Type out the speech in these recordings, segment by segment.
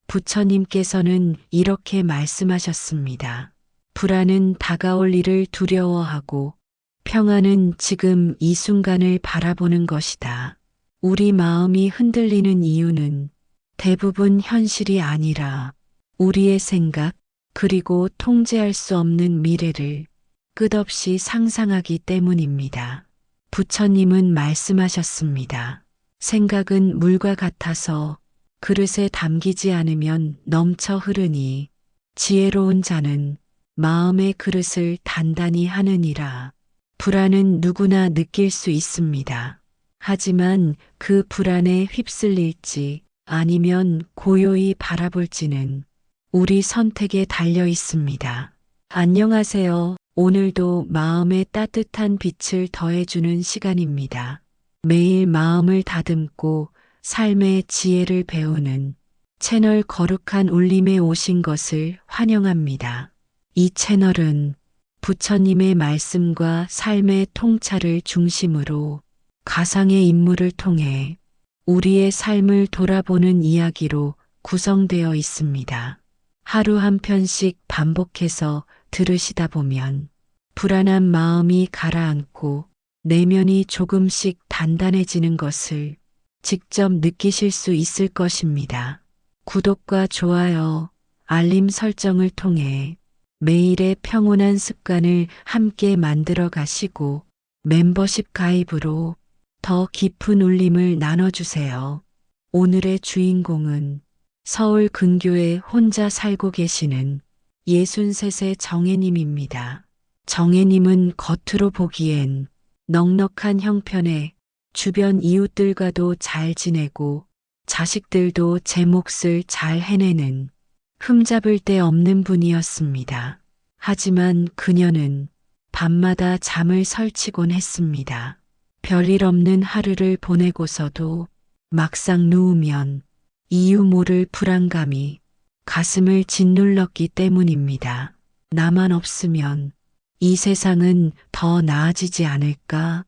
부처님께서는 이렇게 말씀하셨습니다. 불안은 다가올 일을 두려워하고 평안은 지금 이 순간을 바라보는 것이다. 우리 마음이 흔들리는 이유는 대부분 현실이 아니라 우리의 생각 그리고 통제할 수 없는 미래를 끝없이 상상하기 때문입니다. 부처님은 말씀하셨습니다. 생각은 물과 같아서 그릇에 담기지 않으면 넘쳐 흐르니 지혜로운 자는 마음의 그릇을 단단히 하느니라. 불안은 누구나 느낄 수 있습니다. 하지만 그 불안에 휩쓸릴지 아니면 고요히 바라볼지는 우리 선택에 달려 있습니다. 안녕하세요. 오늘도 마음에 따뜻한 빛을 더해주는 시간입니다. 매일 마음을 다듬고 삶의 지혜를 배우는 채널 거룩한 울림에 오신 것을 환영합니다. 이 채널은 부처님의 말씀과 삶의 통찰을 중심으로 가상의 인물을 통해 우리의 삶을 돌아보는 이야기로 구성되어 있습니다. 하루 한 편씩 반복해서 들으시다 보면 불안한 마음이 가라앉고 내면이 조금씩 단단해지는 것을 직접 느끼실 수 있을 것입니다. 구독과 좋아요, 알림 설정을 통해 매일의 평온한 습관을 함께 만들어 가시고 멤버십 가입으로 더 깊은 울림을 나눠주세요. 오늘의 주인공은 서울 근교에 혼자 살고 계시는 63세 정혜님입니다. 정혜님은 겉으로 보기엔 넉넉한 형편에 주변 이웃들과도 잘 지내고 자식들도 제 몫을 잘 해내는 흠잡을 데 없는 분이었습니다. 하지만 그녀는 밤마다 잠을 설치곤 했습니다. 별일 없는 하루를 보내고서도 막상 누우면 이유 모를 불안감이 가슴을 짓눌렀기 때문입니다. 나만 없으면 이 세상은 더 나아지지 않을까?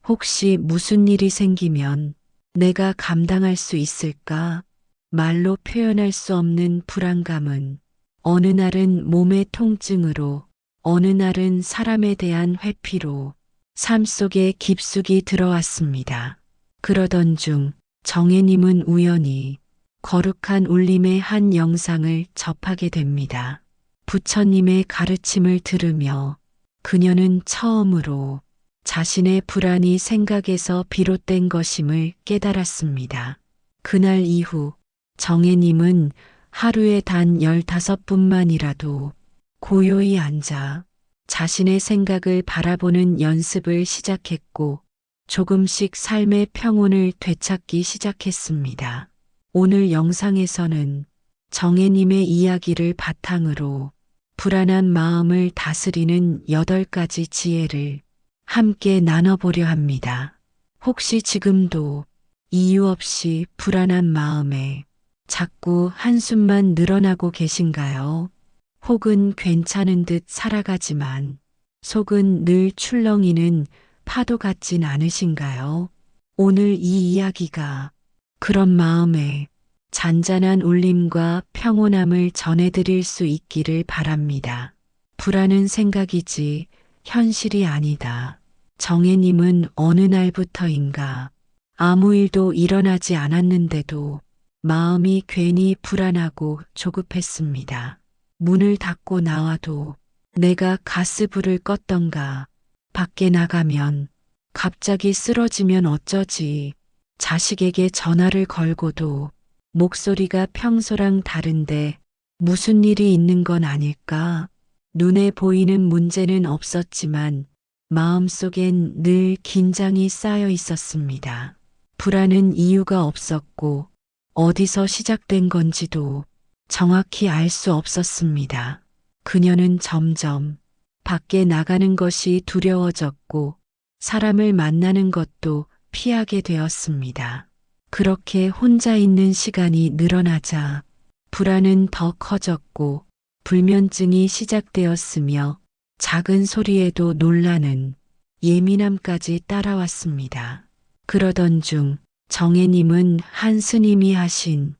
혹시 무슨 일이 생기면 내가 감당할 수 있을까? 말로 표현할 수 없는 불안감은 어느 날은 몸의 통증으로, 어느 날은 사람에 대한 회피로 삶 속에 깊숙이 들어왔습니다. 그러던 중 정혜님은 우연히 거룩한 울림의 한 영상을 접하게 됩니다. 부처님의 가르침을 들으며 그녀는 처음으로 자신의 불안이 생각에서 비롯된 것임을 깨달았습니다. 그날 이후 정혜님은 하루에 단 15분만이라도 고요히 앉아 자신의 생각을 바라보는 연습을 시작했고 조금씩 삶의 평온을 되찾기 시작했습니다. 오늘 영상에서는 정혜님의 이야기를 바탕으로 불안한 마음을 다스리는 8가지 지혜를 함께 나눠보려 합니다. 혹시 지금도 이유 없이 불안한 마음에 자꾸 한숨만 늘어나고 계신가요? 혹은 괜찮은 듯 살아가지만 속은 늘 출렁이는 파도 같진 않으신가요? 오늘 이 이야기가 그런 마음에 잔잔한 울림과 평온함을 전해드릴 수 있기를 바랍니다. 불안은 생각이지 현실이 아니다. 정혜님은 어느 날부터인가 아무 일도 일어나지 않았는데도 마음이 괜히 불안하고 조급했습니다. 문을 닫고 나와도 내가 가스불을 껐던가, 밖에 나가면 갑자기 쓰러지면 어쩌지, 자식에게 전화를 걸고도 목소리가 평소랑 다른데 무슨 일이 있는 건 아닐까? 눈에 보이는 문제는 없었지만 마음속엔 늘 긴장이 쌓여 있었습니다. 불안은 이유가 없었고 어디서 시작된 건지도 정확히 알 수 없었습니다. 그녀는 점점 밖에 나가는 것이 두려워졌고 사람을 만나는 것도 피하게 되었습니다. 그렇게 혼자 있는 시간이 늘어나자 불안은 더 커졌고 불면증이 시작되었으며 작은 소리에도 놀라는 예민함까지 따라왔습니다. 그러던 중 정혜님은 한 스님이 하신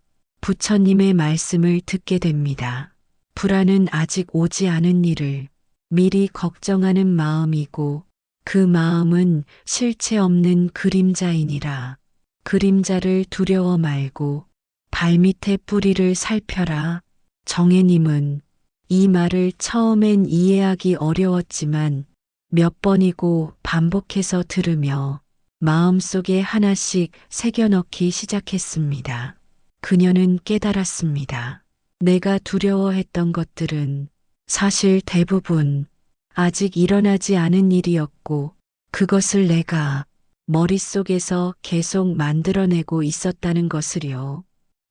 부처님의 말씀을 듣게 됩니다. 불안은 아직 오지 않은 일을 미리 걱정하는 마음이고 그 마음은 실체 없는 그림자이니라. 그림자를 두려워 말고 발밑의 뿌리를 살펴라. 정혜님은 이 말을 처음엔 이해하기 어려웠지만 몇 번이고 반복해서 들으며 마음속에 하나씩 새겨넣기 시작했습니다. 그녀는 깨달았습니다. 내가 두려워했던 것들은 사실 대부분 아직 일어나지 않은 일이었고 그것을 내가 머릿속에서 계속 만들어내고 있었다는 것을요.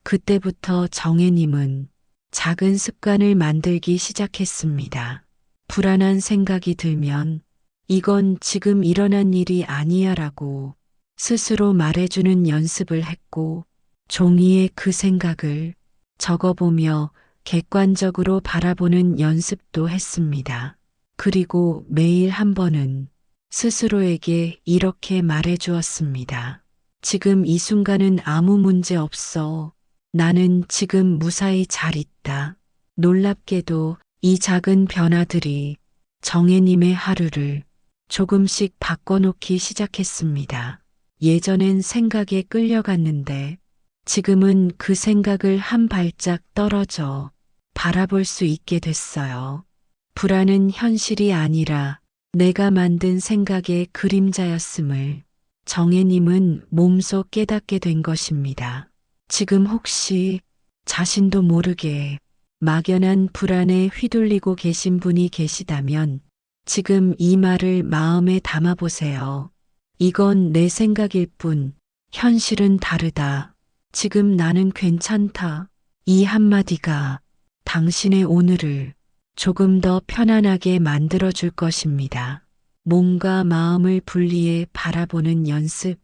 그때부터 정혜님은 작은 습관을 만들기 시작했습니다. 불안한 생각이 들면 이건 지금 일어난 일이 아니야 라고 스스로 말해주는 연습을 했고 종이에 그 생각을 적어보며 객관적으로 바라보는 연습도 했습니다. 그리고 매일 한 번은 스스로에게 이렇게 말해주었습니다. 지금 이 순간은 아무 문제 없어. 나는 지금 무사히 잘 있다. 놀랍게도 이 작은 변화들이 정혜님의 하루를 조금씩 바꿔놓기 시작했습니다. 예전엔 생각에 끌려갔는데 지금은 그 생각을 한 발짝 떨어져 바라볼 수 있게 됐어요. 불안은 현실이 아니라 내가 만든 생각의 그림자였음을 정혜님은 몸소 깨닫게 된 것입니다. 지금 혹시 자신도 모르게 막연한 불안에 휘둘리고 계신 분이 계시다면 지금 이 말을 마음에 담아보세요. 이건 내 생각일 뿐 현실은 다르다. 지금 나는 괜찮다. 이 한마디가 당신의 오늘을 조금 더 편안하게 만들어줄 것입니다. 몸과 마음을 분리해 바라보는 연습.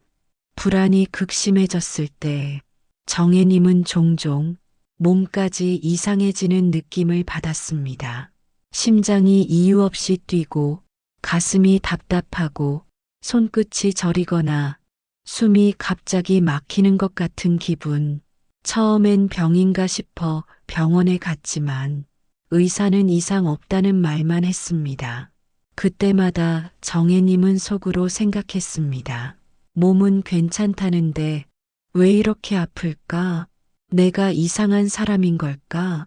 불안이 극심해졌을 때 정혜님은 종종 몸까지 이상해지는 느낌을 받았습니다. 심장이 이유 없이 뛰고 가슴이 답답하고 손끝이 저리거나 숨이 갑자기 막히는 것 같은 기분. 처음엔 병인가 싶어 병원에 갔지만 의사는 이상 없다는 말만 했습니다. 그때마다 정혜님은 속으로 생각했습니다. 몸은 괜찮다는데 왜 이렇게 아플까? 내가 이상한 사람인 걸까?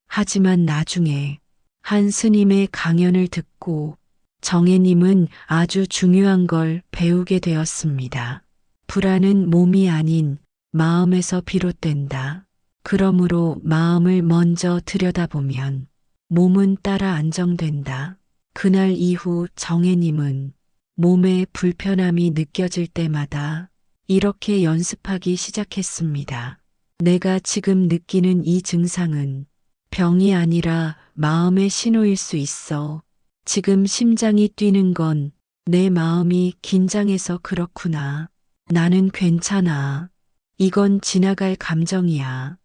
하지만 나중에 한 스님의 강연을 듣고 정혜님은 아주 중요한 걸 배우게 되었습니다. 불안은 몸이 아닌 마음에서 비롯된다. 그러므로 마음을 먼저 들여다보면 몸은 따라 안정된다. 그날 이후 정혜님은 몸에 불편함이 느껴질 때마다 이렇게 연습하기 시작했습니다. 내가 지금 느끼는 이 증상은 병이 아니라 마음의 신호일 수 있어. 지금 심장이 뛰는 건 내 마음이 긴장해서 그렇구나. 나는 괜찮아. 이건 지나갈 감정이야.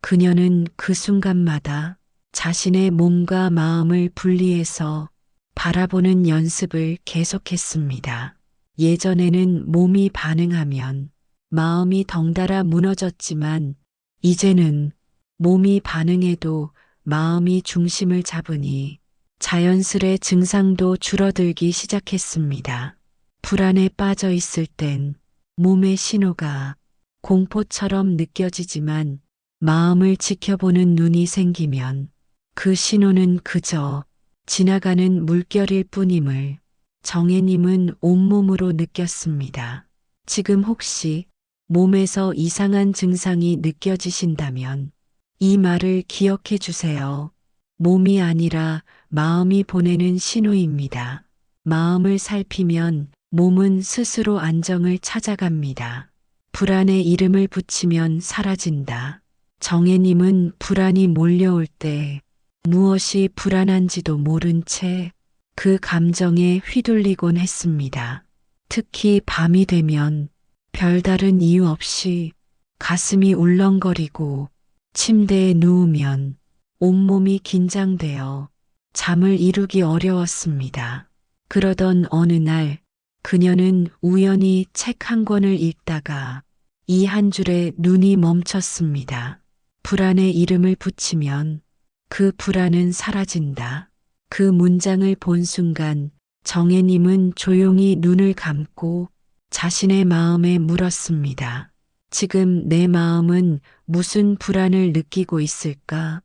그녀는 그 순간마다 자신의 몸과 마음을 분리해서 바라보는 연습을 계속했습니다. 예전에는 몸이 반응하면 마음이 덩달아 무너졌지만 이제는 몸이 반응해도 마음이 중심을 잡으니 자연스레 증상도 줄어들기 시작했습니다. 불안에 빠져 있을 땐 몸의 신호가 공포처럼 느껴지지만 마음을 지켜보는 눈이 생기면 그 신호는 그저 지나가는 물결일 뿐임을 정혜님은 온몸으로 느꼈습니다. 지금 혹시 몸에서 이상한 증상이 느껴지신다면 이 말을 기억해 주세요. 몸이 아니라 마음이 보내는 신호입니다. 마음을 살피면 몸은 스스로 안정을 찾아갑니다. 불안에 이름을 붙이면 사라진다. 정혜님은 불안이 몰려올 때 무엇이 불안한지도 모른 채 그 감정에 휘둘리곤 했습니다. 특히 밤이 되면 별다른 이유 없이 가슴이 울렁거리고 침대에 누우면 온몸이 긴장되어 잠을 이루기 어려웠습니다. 그러던 어느 날 그녀는 우연히 책 한 권을 읽다가 이 한 줄에 눈이 멈췄습니다. 불안의 이름을 붙이면 그 불안은 사라진다. 그 문장을 본 순간 정혜님은 조용히 눈을 감고 자신의 마음에 물었습니다. 지금 내 마음은 무슨 불안을 느끼고 있을까?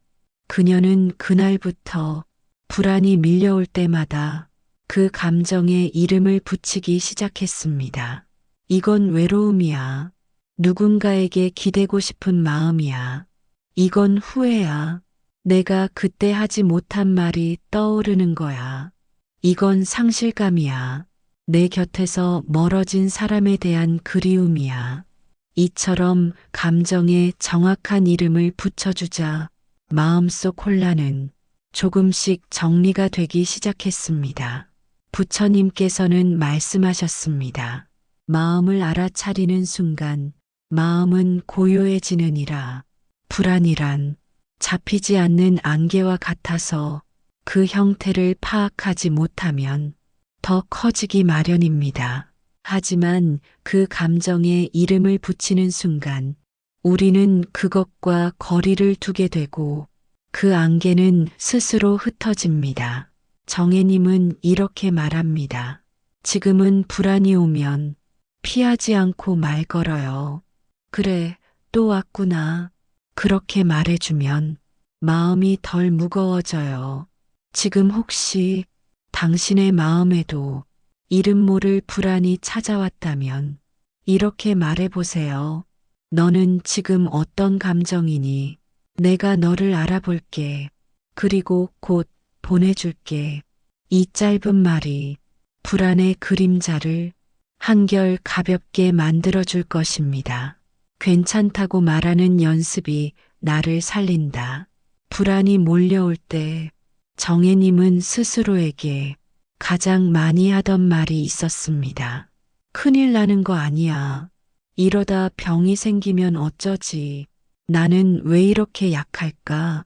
그녀는 그날부터 불안이 밀려올 때마다 그 감정에 이름을 붙이기 시작했습니다. 이건 외로움이야. 누군가에게 기대고 싶은 마음이야. 이건 후회야. 내가 그때 하지 못한 말이 떠오르는 거야. 이건 상실감이야. 내 곁에서 멀어진 사람에 대한 그리움이야. 이처럼 감정에 정확한 이름을 붙여주자 마음속 혼란은 조금씩 정리가 되기 시작했습니다. 부처님께서는 말씀하셨습니다. 마음을 알아차리는 순간 마음은 고요해지느니라. 불안이란 잡히지 않는 안개와 같아서 그 형태를 파악하지 못하면 더 커지기 마련입니다. 하지만 그 감정에 이름을 붙이는 순간 우리는 그것과 거리를 두게 되고 그 안개는 스스로 흩어집니다. 정혜님은 이렇게 말합니다. 지금은 불안이 오면 피하지 않고 말 걸어요. 그래, 또 왔구나. 그렇게 말해주면 마음이 덜 무거워져요. 지금 혹시 당신의 마음에도 이름 모를 불안이 찾아왔다면 이렇게 말해보세요. 너는 지금 어떤 감정이니? 내가 너를 알아볼게. 그리고 곧 보내줄게. 이 짧은 말이 불안의 그림자를 한결 가볍게 만들어줄 것입니다. 괜찮다고 말하는 연습이 나를 살린다. 불안이 몰려올 때 정혜님은 스스로에게 가장 많이 하던 말이 있었습니다. 큰일 나는 거 아니야. 이러다 병이 생기면 어쩌지. 나는 왜 이렇게 약할까?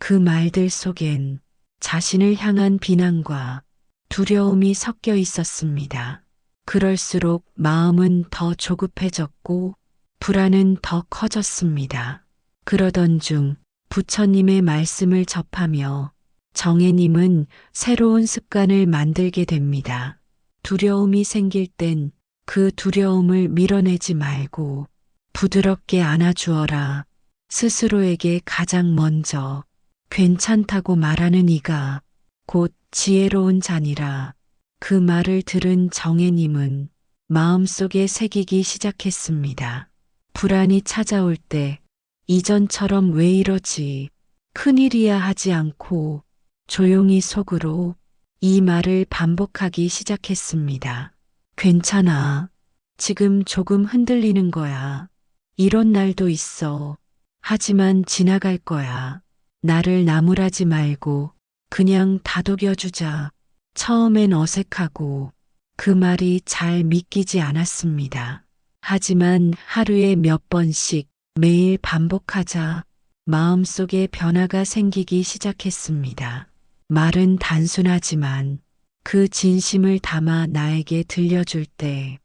그 말들 속엔 자신을 향한 비난과 두려움이 섞여 있었습니다. 그럴수록 마음은 더 조급해졌고 불안은 더 커졌습니다. 그러던 중 부처님의 말씀을 접하며 정혜님은 새로운 습관을 만들게 됩니다. 두려움이 생길 땐 그 두려움을 밀어내지 말고 부드럽게 안아주어라. 스스로에게 가장 먼저 괜찮다고 말하는 이가 곧 지혜로운 자니라. 그 말을 들은 정혜님은 마음속에 새기기 시작했습니다. 불안이 찾아올 때 이전처럼 왜 이러지? 큰일이야 하지 않고 조용히 속으로 이 말을 반복하기 시작했습니다. 괜찮아. 지금 조금 흔들리는 거야. 이런 날도 있어. 하지만 지나갈 거야. 나를 나무라지 말고 그냥 다독여주자. 처음엔 어색하고 그 말이 잘 믿기지 않았습니다. 하지만 하루에 몇 번씩 매일 반복하자 마음속에 변화가 생기기 시작했습니다. 말은 단순하지만 그 진심을 담아 나에게 들려줄 때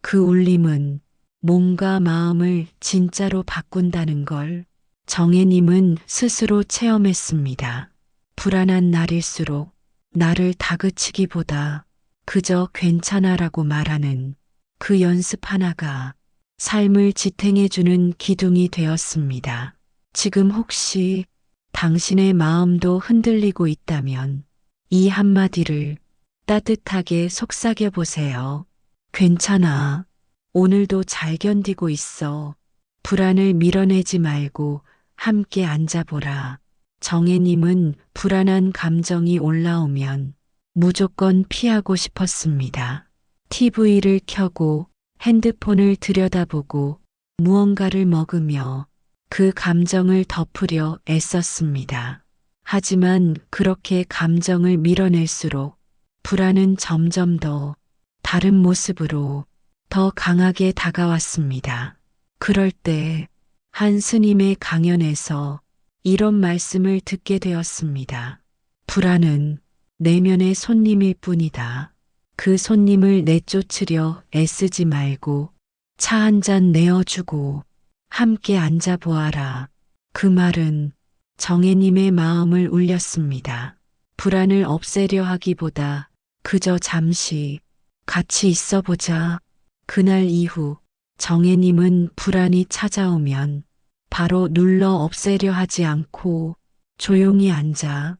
그 울림은 몸과 마음을 진짜로 바꾼다는 걸 정혜님은 스스로 체험했습니다. 불안한 날일수록 나를 다그치기보다 그저 괜찮아라고 말하는 그 연습 하나가 삶을 지탱해주는 기둥이 되었습니다. 지금 혹시 당신의 마음도 흔들리고 있다면 이 한마디를 따뜻하게 속삭여 보세요. 괜찮아. 오늘도 잘 견디고 있어. 불안을 밀어내지 말고 함께 앉아보라. 정혜님은 불안한 감정이 올라오면 무조건 피하고 싶었습니다. TV를 켜고 핸드폰을 들여다보고 무언가를 먹으며 그 감정을 덮으려 애썼습니다. 하지만 그렇게 감정을 밀어낼수록 불안은 점점 더 다른 모습으로 더 강하게 다가왔습니다. 그럴 때 한 스님의 강연에서 이런 말씀을 듣게 되었습니다. 불안은 내면의 손님일 뿐이다. 그 손님을 내쫓으려 애쓰지 말고 차 한 잔 내어주고 함께 앉아보아라. 그 말은 정혜님의 마음을 울렸습니다. 불안을 없애려 하기보다 그저 잠시 같이 있어 보자. 그날 이후 정혜님은 불안이 찾아오면 바로 눌러 없애려 하지 않고 조용히 앉아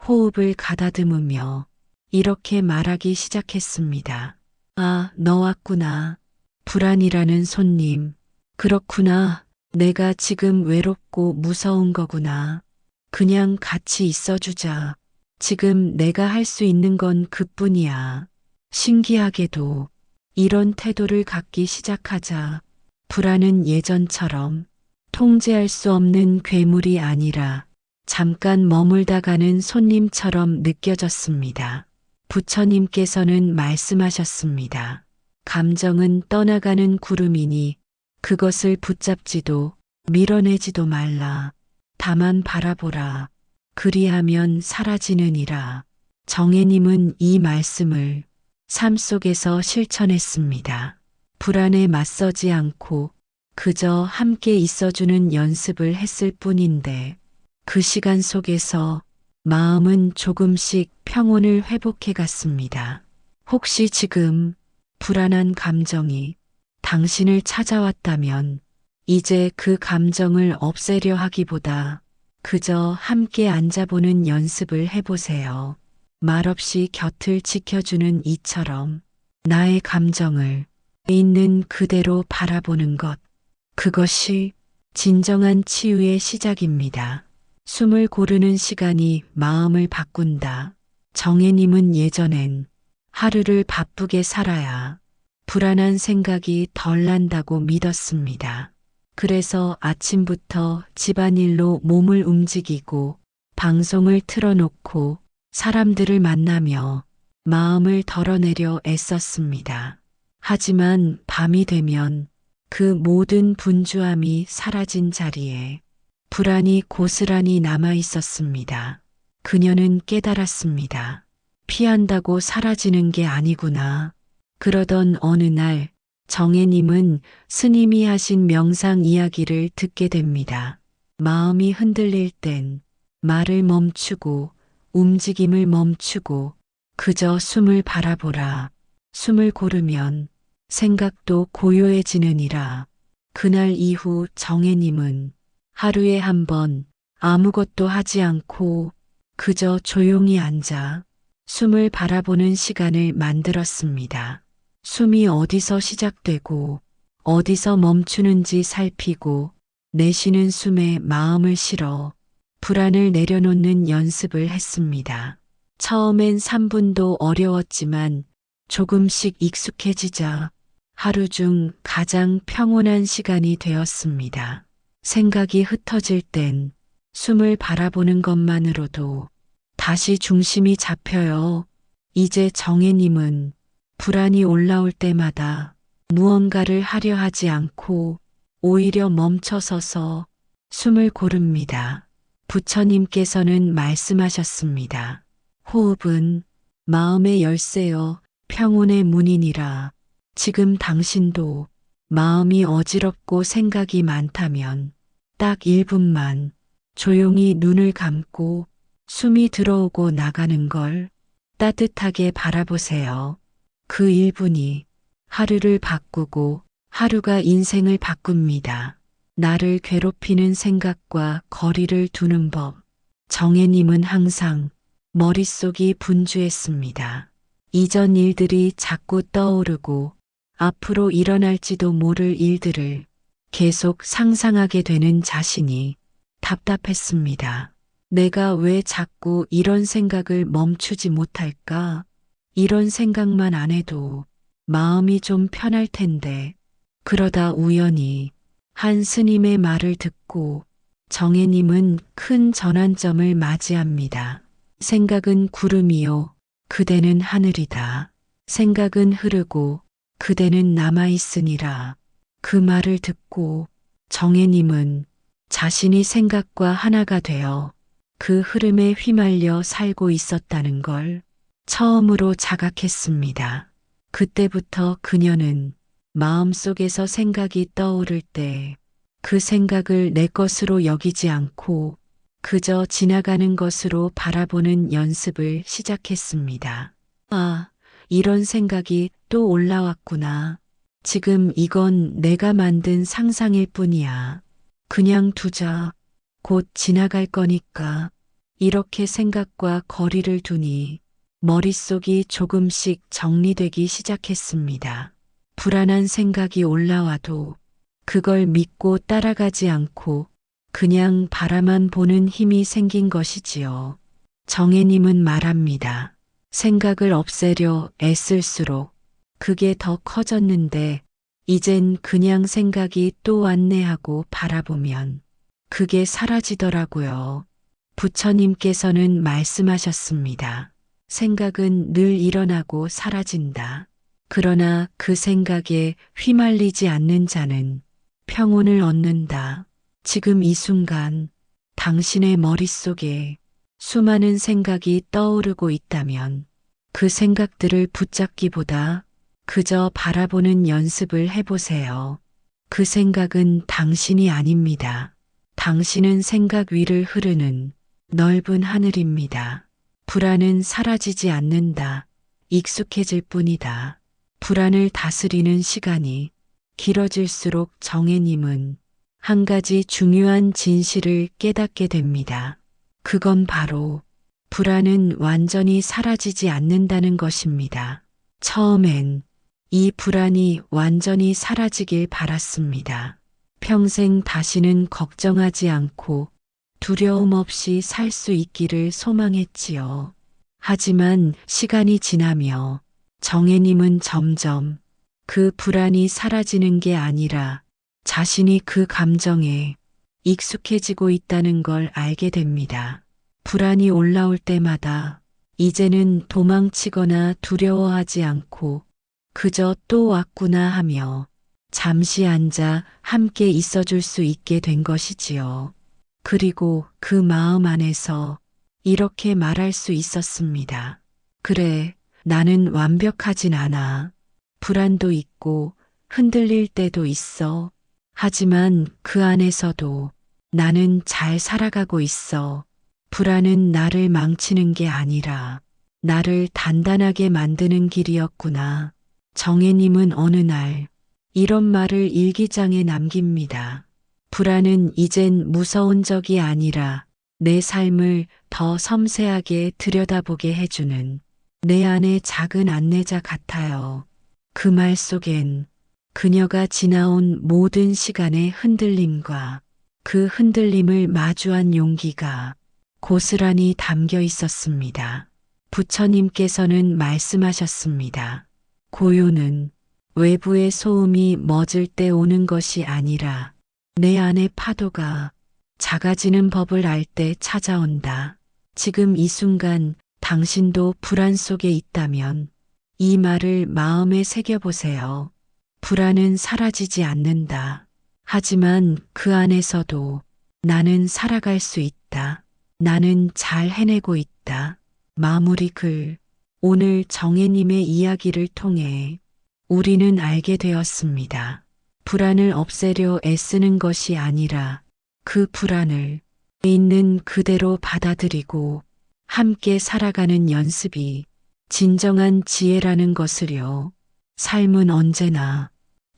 호흡을 가다듬으며 이렇게 말하기 시작했습니다. 아, 너 왔구나. 불안이라는 손님. 그렇구나. 내가 지금 외롭고 무서운 거구나. 그냥 같이 있어주자. 지금 내가 할 수 있는 건 그뿐이야. 신기하게도 이런 태도를 갖기 시작하자 불안은 예전처럼 통제할 수 없는 괴물이 아니라 잠깐 머물다 가는 손님처럼 느껴졌습니다. 부처님께서는 말씀하셨습니다. 감정은 떠나가는 구름이니 그것을 붙잡지도 밀어내지도 말라. 다만 바라보라. 그리하면 사라지느니라. 정혜님은 이 말씀을 삶 속에서 실천했습니다. 불안에 맞서지 않고 그저 함께 있어주는 연습을 했을 뿐인데 그 시간 속에서 마음은 조금씩 평온을 회복해 갔습니다. 혹시 지금 불안한 감정이 당신을 찾아왔다면 이제 그 감정을 없애려 하기보다 그저 함께 앉아보는 연습을 해보세요. 말없이 곁을 지켜주는 이처럼 나의 감정을 있는 그대로 바라보는 것. 그것이 진정한 치유의 시작입니다. 숨을 고르는 시간이 마음을 바꾼다. 정혜님은 예전엔 하루를 바쁘게 살아야 불안한 생각이 덜 난다고 믿었습니다. 그래서 아침부터 집안일로 몸을 움직이고 방송을 틀어놓고 사람들을 만나며 마음을 덜어내려 애썼습니다. 하지만 밤이 되면 그 모든 분주함이 사라진 자리에 불안이 고스란히 남아 있었습니다. 그녀는 깨달았습니다. 피한다고 사라지는 게 아니구나. 그러던 어느 날 정혜님은 스님이 하신 명상 이야기를 듣게 됩니다. 마음이 흔들릴 땐 말을 멈추고 움직임을 멈추고 그저 숨을 바라보라. 숨을 고르면 생각도 고요해지느니라. 그날 이후 정혜님은 하루에 한 번 아무것도 하지 않고 그저 조용히 앉아 숨을 바라보는 시간을 만들었습니다. 숨이 어디서 시작되고 어디서 멈추는지 살피고 내쉬는 숨에 마음을 실어 불안을 내려놓는 연습을 했습니다. 처음엔 3분도 어려웠지만 조금씩 익숙해지자 하루 중 가장 평온한 시간이 되었습니다. 생각이 흩어질 땐 숨을 바라보는 것만으로도 다시 중심이 잡혀요. 이제 정혜님은 불안이 올라올 때마다 무언가를 하려 하지 않고 오히려 멈춰서서 숨을 고릅니다. 부처님께서는 말씀하셨습니다. 호흡은 마음의 열쇠여 평온의 문이니라. 지금 당신도 마음이 어지럽고 생각이 많다면 딱 1분만 조용히 눈을 감고 숨이 들어오고 나가는 걸 따뜻하게 바라보세요. 그 1분이 하루를 바꾸고 하루가 인생을 바꿉니다. 나를 괴롭히는 생각과 거리를 두는 법. 정혜님은 항상 머릿속이 분주했습니다. 이전 일들이 자꾸 떠오르고 앞으로 일어날지도 모를 일들을 계속 상상하게 되는 자신이 답답했습니다. 내가 왜 자꾸 이런 생각을 멈추지 못할까? 이런 생각만 안 해도 마음이 좀 편할 텐데. 그러다 우연히 한 스님의 말을 듣고 정혜님은 큰 전환점을 맞이합니다. 생각은 구름이요. 그대는 하늘이다. 생각은 흐르고 그대는 남아있으니라. 그 말을 듣고 정혜님은 자신이 생각과 하나가 되어 그 흐름에 휘말려 살고 있었다는 걸 처음으로 자각했습니다. 그때부터 그녀는 마음속에서 생각이 떠오를 때 그 생각을 내 것으로 여기지 않고 그저 지나가는 것으로 바라보는 연습을 시작했습니다. 아, 이런 생각이 또 올라왔구나. 지금 이건 내가 만든 상상일 뿐이야. 그냥 두자. 곧 지나갈 거니까. 이렇게 생각과 거리를 두니 머릿속이 조금씩 정리되기 시작했습니다. 불안한 생각이 올라와도 그걸 믿고 따라가지 않고 그냥 바라만 보는 힘이 생긴 것이지요. 정혜님은 말합니다. 생각을 없애려 애쓸수록 그게 더 커졌는데 이젠 그냥 생각이 또 왔네 하고 바라보면 그게 사라지더라고요. 부처님께서는 말씀하셨습니다. 생각은 늘 일어나고 사라진다. 그러나 그 생각에 휘말리지 않는 자는 평온을 얻는다. 지금 이 순간 당신의 머릿속에 수많은 생각이 떠오르고 있다면 그 생각들을 붙잡기보다 그저 바라보는 연습을 해보세요. 그 생각은 당신이 아닙니다. 당신은 생각 위를 흐르는 넓은 하늘입니다. 불안은 사라지지 않는다. 익숙해질 뿐이다. 불안을 다스리는 시간이 길어질수록 정혜님은 한 가지 중요한 진실을 깨닫게 됩니다. 그건 바로 불안은 완전히 사라지지 않는다는 것입니다. 처음엔 이 불안이 완전히 사라지길 바랐습니다. 평생 다시는 걱정하지 않고 두려움 없이 살 수 있기를 소망했지요. 하지만 시간이 지나며 정혜님은 점점 그 불안이 사라지는 게 아니라 자신이 그 감정에 익숙해지고 있다는 걸 알게 됩니다. 불안이 올라올 때마다 이제는 도망치거나 두려워하지 않고 그저 또 왔구나 하며 잠시 앉아 함께 있어줄 수 있게 된 것이지요. 그리고 그 마음 안에서 이렇게 말할 수 있었습니다. 그래, 나는 완벽하진 않아. 불안도 있고 흔들릴 때도 있어. 하지만 그 안에서도 나는 잘 살아가고 있어. 불안은 나를 망치는 게 아니라 나를 단단하게 만드는 길이었구나. 정혜님은 어느 날 이런 말을 일기장에 남깁니다. 불안은 이젠 무서운 적이 아니라 내 삶을 더 섬세하게 들여다보게 해주는 내 안의 작은 안내자 같아요. 그 말 속엔 그녀가 지나온 모든 시간의 흔들림과 그 흔들림을 마주한 용기가 고스란히 담겨 있었습니다. 부처님께서는 말씀하셨습니다. 고요는 외부의 소음이 멎을 때 오는 것이 아니라 내 안의 파도가 작아지는 법을 알 때 찾아온다. 지금 이 순간 당신도 불안 속에 있다면 이 말을 마음에 새겨보세요. 불안은 사라지지 않는다. 하지만 그 안에서도 나는 살아갈 수 있다. 나는 잘 해내고 있다. 마무리 글. 오늘 정혜님의 이야기를 통해 우리는 알게 되었습니다. 불안을 없애려 애쓰는 것이 아니라 그 불안을 있는 그대로 받아들이고 함께 살아가는 연습이 진정한 지혜라는 것을요. 삶은 언제나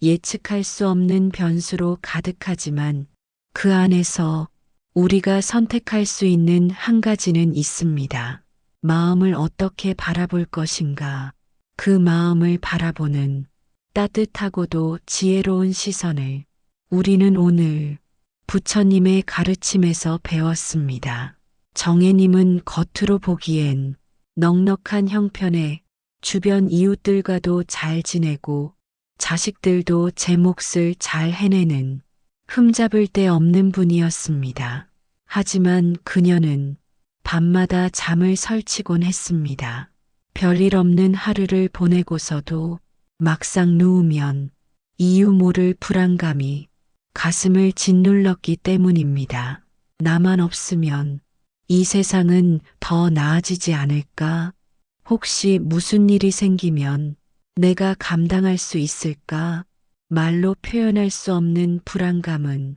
예측할 수 없는 변수로 가득하지만 그 안에서 우리가 선택할 수 있는 한 가지는 있습니다. 마음을 어떻게 바라볼 것인가. 그 마음을 바라보는 따뜻하고도 지혜로운 시선을 우리는 오늘 부처님의 가르침에서 배웠습니다. 정혜님은 겉으로 보기엔 넉넉한 형편에 주변 이웃들과도 잘 지내고 자식들도 제 몫을 잘 해내는 흠잡을 데 없는 분이었습니다. 하지만 그녀는 밤마다 잠을 설치곤 했습니다. 별일 없는 하루를 보내고서도 막상 누우면 이유 모를 불안감이 가슴을 짓눌렀기 때문입니다. 나만 없으면 이 세상은 더 나아지지 않을까? 혹시 무슨 일이 생기면 내가 감당할 수 있을까? 말로 표현할 수 없는 불안감은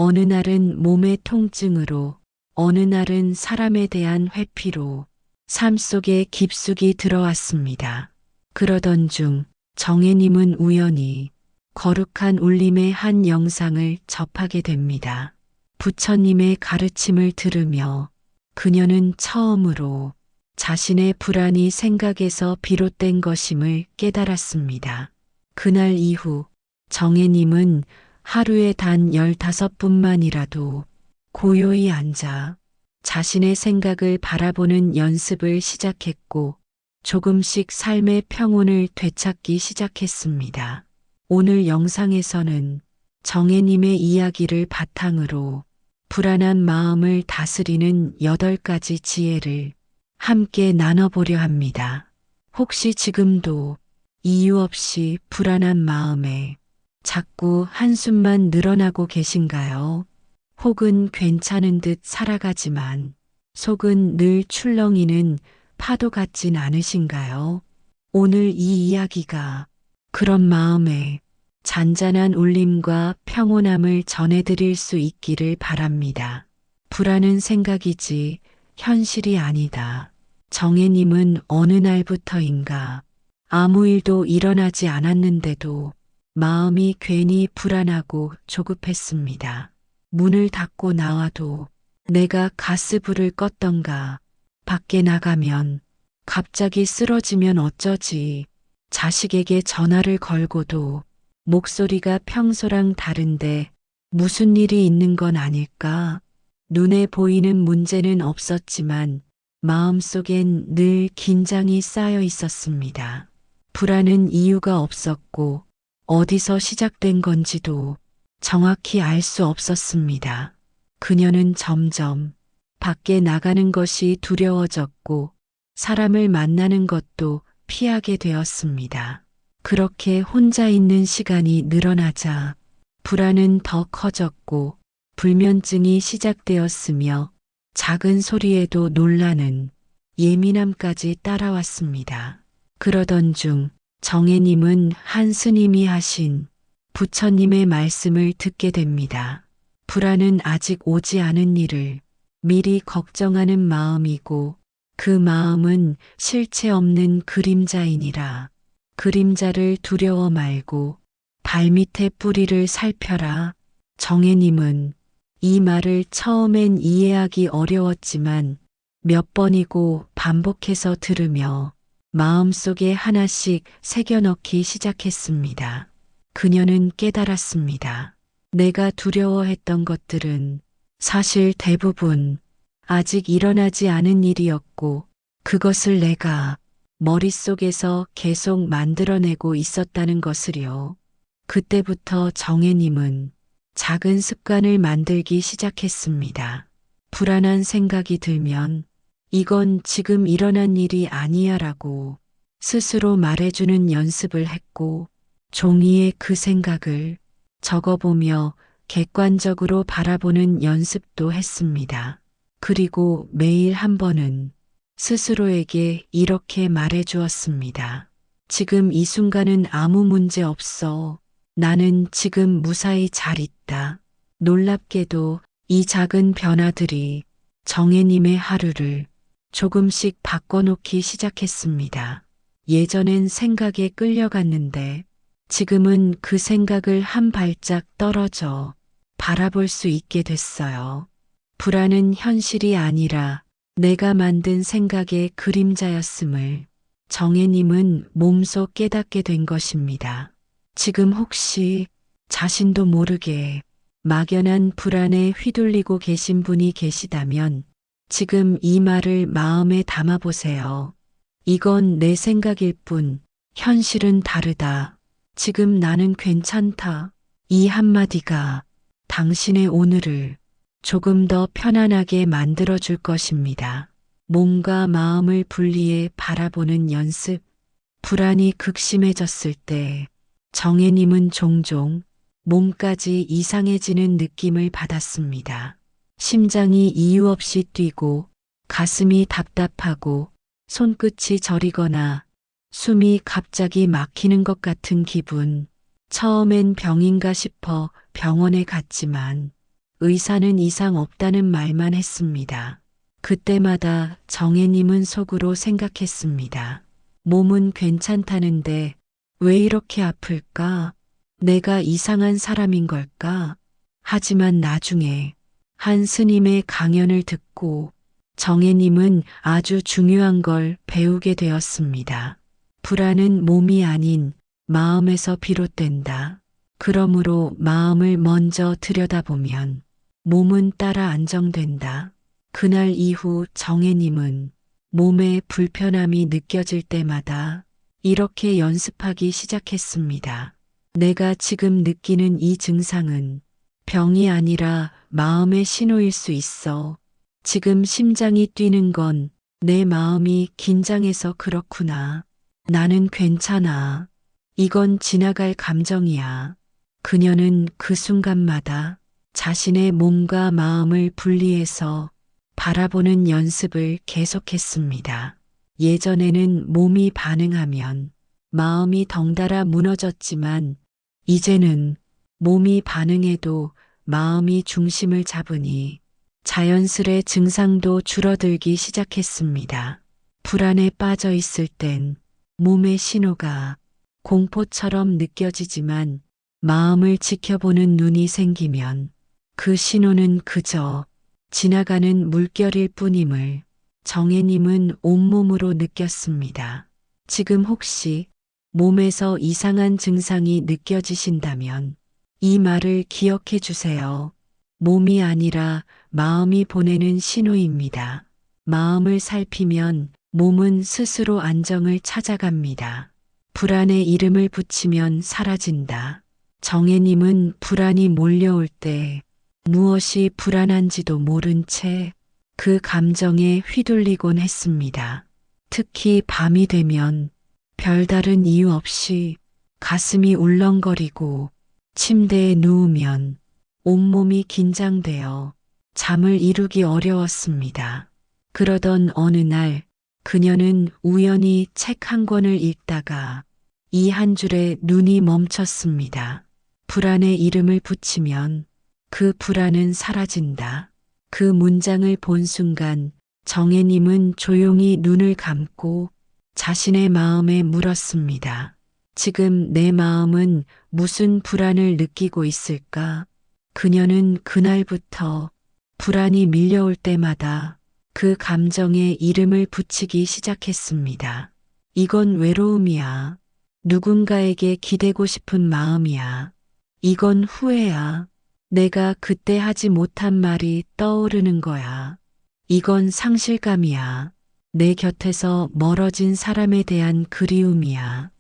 어느 날은 몸의 통증으로, 어느 날은 사람에 대한 회피로 삶 속에 깊숙이 들어왔습니다. 그러던 중 정혜님은 우연히 거룩한 울림의 한 영상을 접하게 됩니다. 부처님의 가르침을 들으며 그녀는 처음으로 자신의 불안이 생각에서 비롯된 것임을 깨달았습니다. 그날 이후 정혜님은 하루에 단 15분만이라도 고요히 앉아 자신의 생각을 바라보는 연습을 시작했고 조금씩 삶의 평온을 되찾기 시작했습니다. 오늘 영상에서는 정혜님의 이야기를 바탕으로 불안한 마음을 다스리는 8가지 지혜를 함께 나눠보려 합니다. 혹시 지금도 이유 없이 불안한 마음에 자꾸 한숨만 늘어나고 계신가요? 혹은 괜찮은 듯 살아가지만 속은 늘 출렁이는 파도 같진 않으신가요? 오늘 이 이야기가 그런 마음에 잔잔한 울림과 평온함을 전해드릴 수 있기를 바랍니다. 불안은 생각이지 현실이 아니다. 정혜님은 어느 날부터인가 아무 일도 일어나지 않았는데도 마음이 괜히 불안하고 조급했습니다. 문을 닫고 나와도 내가 가스불을 껐던가, 밖에 나가면 갑자기 쓰러지면 어쩌지, 자식에게 전화를 걸고도 목소리가 평소랑 다른데 무슨 일이 있는 건 아닐까? 눈에 보이는 문제는 없었지만 마음속엔 늘 긴장이 쌓여 있었습니다. 불안은 이유가 없었고 어디서 시작된 건지도 정확히 알 수 없었습니다. 그녀는 점점 밖에 나가는 것이 두려워졌고 사람을 만나는 것도 피하게 되었습니다. 그렇게 혼자 있는 시간이 늘어나자 불안은 더 커졌고 불면증이 시작되었으며 작은 소리에도 놀라는 예민함까지 따라왔습니다. 그러던 중 정혜님은 한 스님이 하신 부처님의 말씀을 듣게 됩니다. 불안은 아직 오지 않은 일을 미리 걱정하는 마음이고 그 마음은 실체 없는 그림자이니라. 그림자를 두려워 말고 발밑의 뿌리를 살펴라. 정혜님은 이 말을 처음엔 이해하기 어려웠지만 몇 번이고 반복해서 들으며 마음속에 하나씩 새겨넣기 시작했습니다. 그녀는 깨달았습니다. 내가 두려워했던 것들은 사실 대부분 아직 일어나지 않은 일이었고 그것을 내가 머릿속에서 계속 만들어내고 있었다는 것을요. 그때부터 정혜님은 작은 습관을 만들기 시작했습니다. 불안한 생각이 들면 이건 지금 일어난 일이 아니야 라고 스스로 말해주는 연습을 했고 종이에 그 생각을 적어보며 객관적으로 바라보는 연습도 했습니다. 그리고 매일 한 번은 스스로에게 이렇게 말해주었습니다. 지금 이 순간은 아무 문제 없어. 나는 지금 무사히 잘 있다. 놀랍게도 이 작은 변화들이 정혜님의 하루를 조금씩 바꿔놓기 시작했습니다. 예전엔 생각에 끌려갔는데 지금은 그 생각을 한 발짝 떨어져 바라볼 수 있게 됐어요. 불안은 현실이 아니라 내가 만든 생각의 그림자였음을 정혜님은 몸소 깨닫게 된 것입니다. 지금 혹시 자신도 모르게 막연한 불안에 휘둘리고 계신 분이 계시다면 지금 이 말을 마음에 담아보세요. 이건 내 생각일 뿐 현실은 다르다. 지금 나는 괜찮다. 이 한마디가 당신의 오늘을 조금 더 편안하게 만들어줄 것입니다. 몸과 마음을 분리해 바라보는 연습. 불안이 극심해졌을 때 정혜님은 종종 몸까지 이상해지는 느낌을 받았습니다. 심장이 이유 없이 뛰고 가슴이 답답하고 손끝이 저리거나 숨이 갑자기 막히는 것 같은 기분. 처음엔 병인가 싶어 병원에 갔지만 의사는 이상 없다는 말만 했습니다. 그때마다 정혜님은 속으로 생각했습니다. 몸은 괜찮다는데 왜 이렇게 아플까? 내가 이상한 사람인 걸까? 하지만 나중에 한 스님의 강연을 듣고 정혜님은 아주 중요한 걸 배우게 되었습니다. 불안은 몸이 아닌 마음에서 비롯된다. 그러므로 마음을 먼저 들여다보면 몸은 따라 안정된다. 그날 이후 정혜님은 몸에 불편함이 느껴질 때마다 이렇게 연습하기 시작했습니다. 내가 지금 느끼는 이 증상은 병이 아니라 마음의 신호일 수 있어. 지금 심장이 뛰는 건 내 마음이 긴장해서 그렇구나. 나는 괜찮아. 이건 지나갈 감정이야. 그녀는 그 순간마다 자신의 몸과 마음을 분리해서 바라보는 연습을 계속했습니다. 예전에는 몸이 반응하면 마음이 덩달아 무너졌지만 이제는 몸이 반응해도 마음이 중심을 잡으니 자연스레 증상도 줄어들기 시작했습니다. 불안에 빠져 있을 땐 몸의 신호가 공포처럼 느껴지지만 마음을 지켜보는 눈이 생기면 그 신호는 그저 지나가는 물결일 뿐임을 정혜님은 온몸으로 느꼈습니다. 지금 혹시 몸에서 이상한 증상이 느껴지신다면 이 말을 기억해 주세요. 몸이 아니라 마음이 보내는 신호입니다. 마음을 살피면 몸은 스스로 안정을 찾아갑니다. 불안에 이름을 붙이면 사라진다. 정혜님은 불안이 몰려올 때 무엇이 불안한지도 모른 채 그 감정에 휘둘리곤 했습니다. 특히 밤이 되면 별다른 이유 없이 가슴이 울렁거리고 침대에 누우면 온몸이 긴장되어 잠을 이루기 어려웠습니다. 그러던 어느 날 그녀는 우연히 책 한 권을 읽다가 이 한 줄에 눈이 멈췄습니다. 불안에 이름을 붙이면 그 불안은 사라진다. 그 문장을 본 순간 정혜님은 조용히 눈을 감고 자신의 마음에 물었습니다. 지금 내 마음은 무슨 불안을 느끼고 있을까? 그녀는 그날부터 불안이 밀려올 때마다 그 감정에 이름을 붙이기 시작했습니다. 이건 외로움이야. 누군가에게 기대고 싶은 마음이야. 이건 후회야. 내가 그때 하지 못한 말이 떠오르는 거야. 이건 상실감이야. 내 곁에서 멀어진 사람에 대한 그리움이야.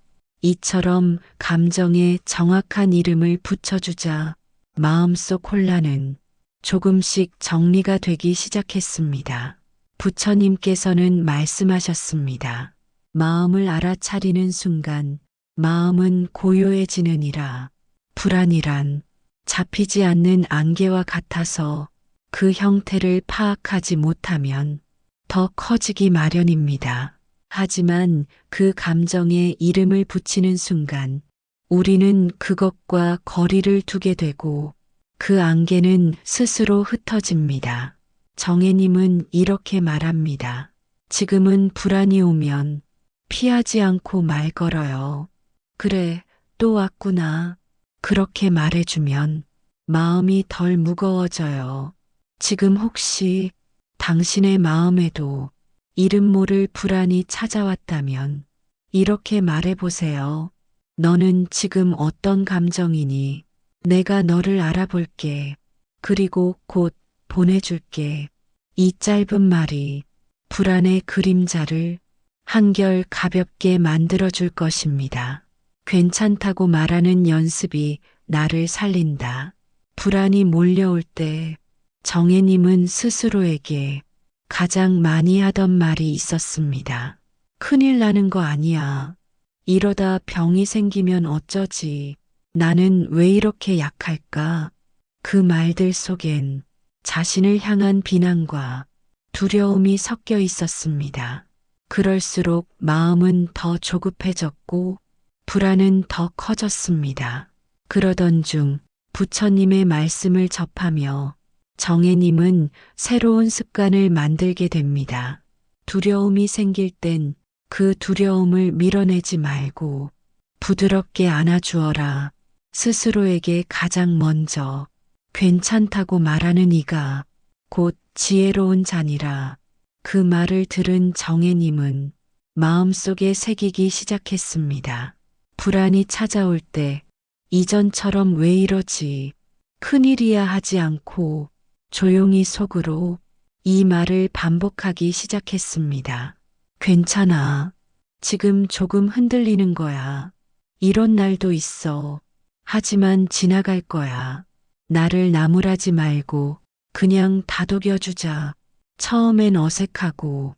이처럼 감정에 정확한 이름을 붙여주자 마음속 혼란은 조금씩 정리가 되기 시작했습니다. 부처님께서는 말씀하셨습니다. 마음을 알아차리는 순간 마음은 고요해지느니라. 불안이란 잡히지 않는 안개와 같아서 그 형태를 파악하지 못하면 더 커지기 마련입니다. 하지만 그 감정에 이름을 붙이는 순간 우리는 그것과 거리를 두게 되고 그 안개는 스스로 흩어집니다. 정혜님은 이렇게 말합니다. 지금은 불안이 오면 피하지 않고 말 걸어요. 그래, 또 왔구나. 그렇게 말해주면 마음이 덜 무거워져요. 지금 혹시 당신의 마음에도 이름 모를 불안이 찾아왔다면 이렇게 말해보세요. 너는 지금 어떤 감정이니? 내가 너를 알아볼게. 그리고 곧 보내줄게. 이 짧은 말이 불안의 그림자를 한결 가볍게 만들어줄 것입니다. 괜찮다고 말하는 연습이 나를 살린다. 불안이 몰려올 때 정혜님은 스스로에게 가장 많이 하던 말이 있었습니다. 큰일 나는 거 아니야. 이러다 병이 생기면 어쩌지. 나는 왜 이렇게 약할까? 그 말들 속엔 자신을 향한 비난과 두려움이 섞여 있었습니다. 그럴수록 마음은 더 조급해졌고 불안은 더 커졌습니다. 그러던 중 부처님의 말씀을 접하며 정혜님은 새로운 습관을 만들게 됩니다. 두려움이 생길 땐 그 두려움을 밀어내지 말고 부드럽게 안아주어라. 스스로에게 가장 먼저 괜찮다고 말하는 이가 곧 지혜로운 자니라. 그 말을 들은 정혜님은 마음속에 새기기 시작했습니다. 불안이 찾아올 때 이전처럼 왜 이러지? 큰일이야 하지 않고 조용히 속으로 이 말을 반복하기 시작했습니다. 괜찮아. 지금 조금 흔들리는 거야. 이런 날도 있어. 하지만 지나갈 거야. 나를 나무라지 말고 그냥 다독여주자. 처음엔 어색하고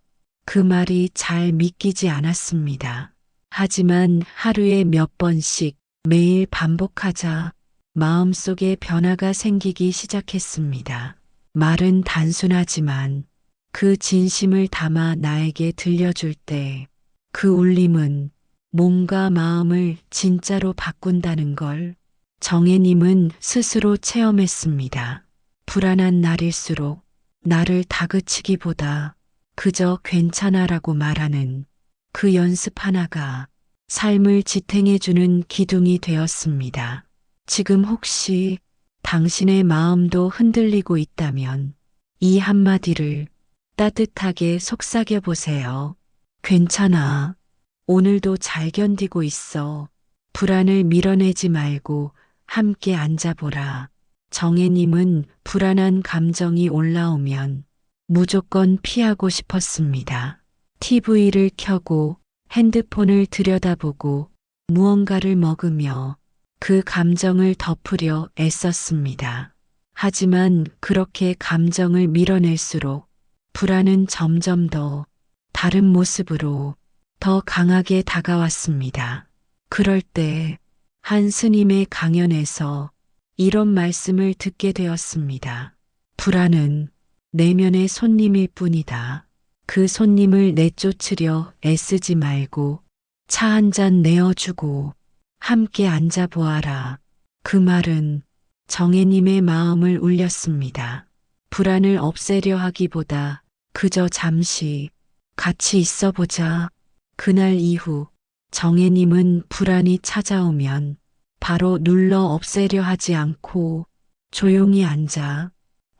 그 말이 잘 믿기지 않았습니다. 하지만 하루에 몇 번씩 매일 반복하자 마음속에 변화가 생기기 시작했습니다. 말은 단순하지만 그 진심을 담아 나에게 들려줄 때 그 울림은 몸과 마음을 진짜로 바꾼다는 걸 정혜님은 스스로 체험했습니다. 불안한 날일수록 나를 다그치기보다 그저 괜찮아라고 말하는 그 연습 하나가 삶을 지탱해주는 기둥이 되었습니다. 지금 혹시 당신의 마음도 흔들리고 있다면 이 한마디를 따뜻하게 속삭여 보세요. 괜찮아. 오늘도 잘 견디고 있어. 불안을 밀어내지 말고 함께 앉아보라. 정혜님은 불안한 감정이 올라오면 무조건 피하고 싶었습니다. TV를 켜고 핸드폰을 들여다보고 무언가를 먹으며 그 감정을 덮으려 애썼습니다. 하지만 그렇게 감정을 밀어낼수록 불안은 점점 더 다른 모습으로 더 강하게 다가왔습니다. 그럴 때 한 스님의 강연에서 이런 말씀을 듣게 되었습니다. 불안은 내면의 손님일 뿐이다. 그 손님을 내쫓으려 애쓰지 말고 차 한 잔 내어주고 함께 앉아보아라. 그 말은 정혜님의 마음을 울렸습니다. 불안을 없애려 하기보다 그저 잠시 같이 있어보자. 그날 이후 정혜님은 불안이 찾아오면 바로 눌러 없애려 하지 않고 조용히 앉아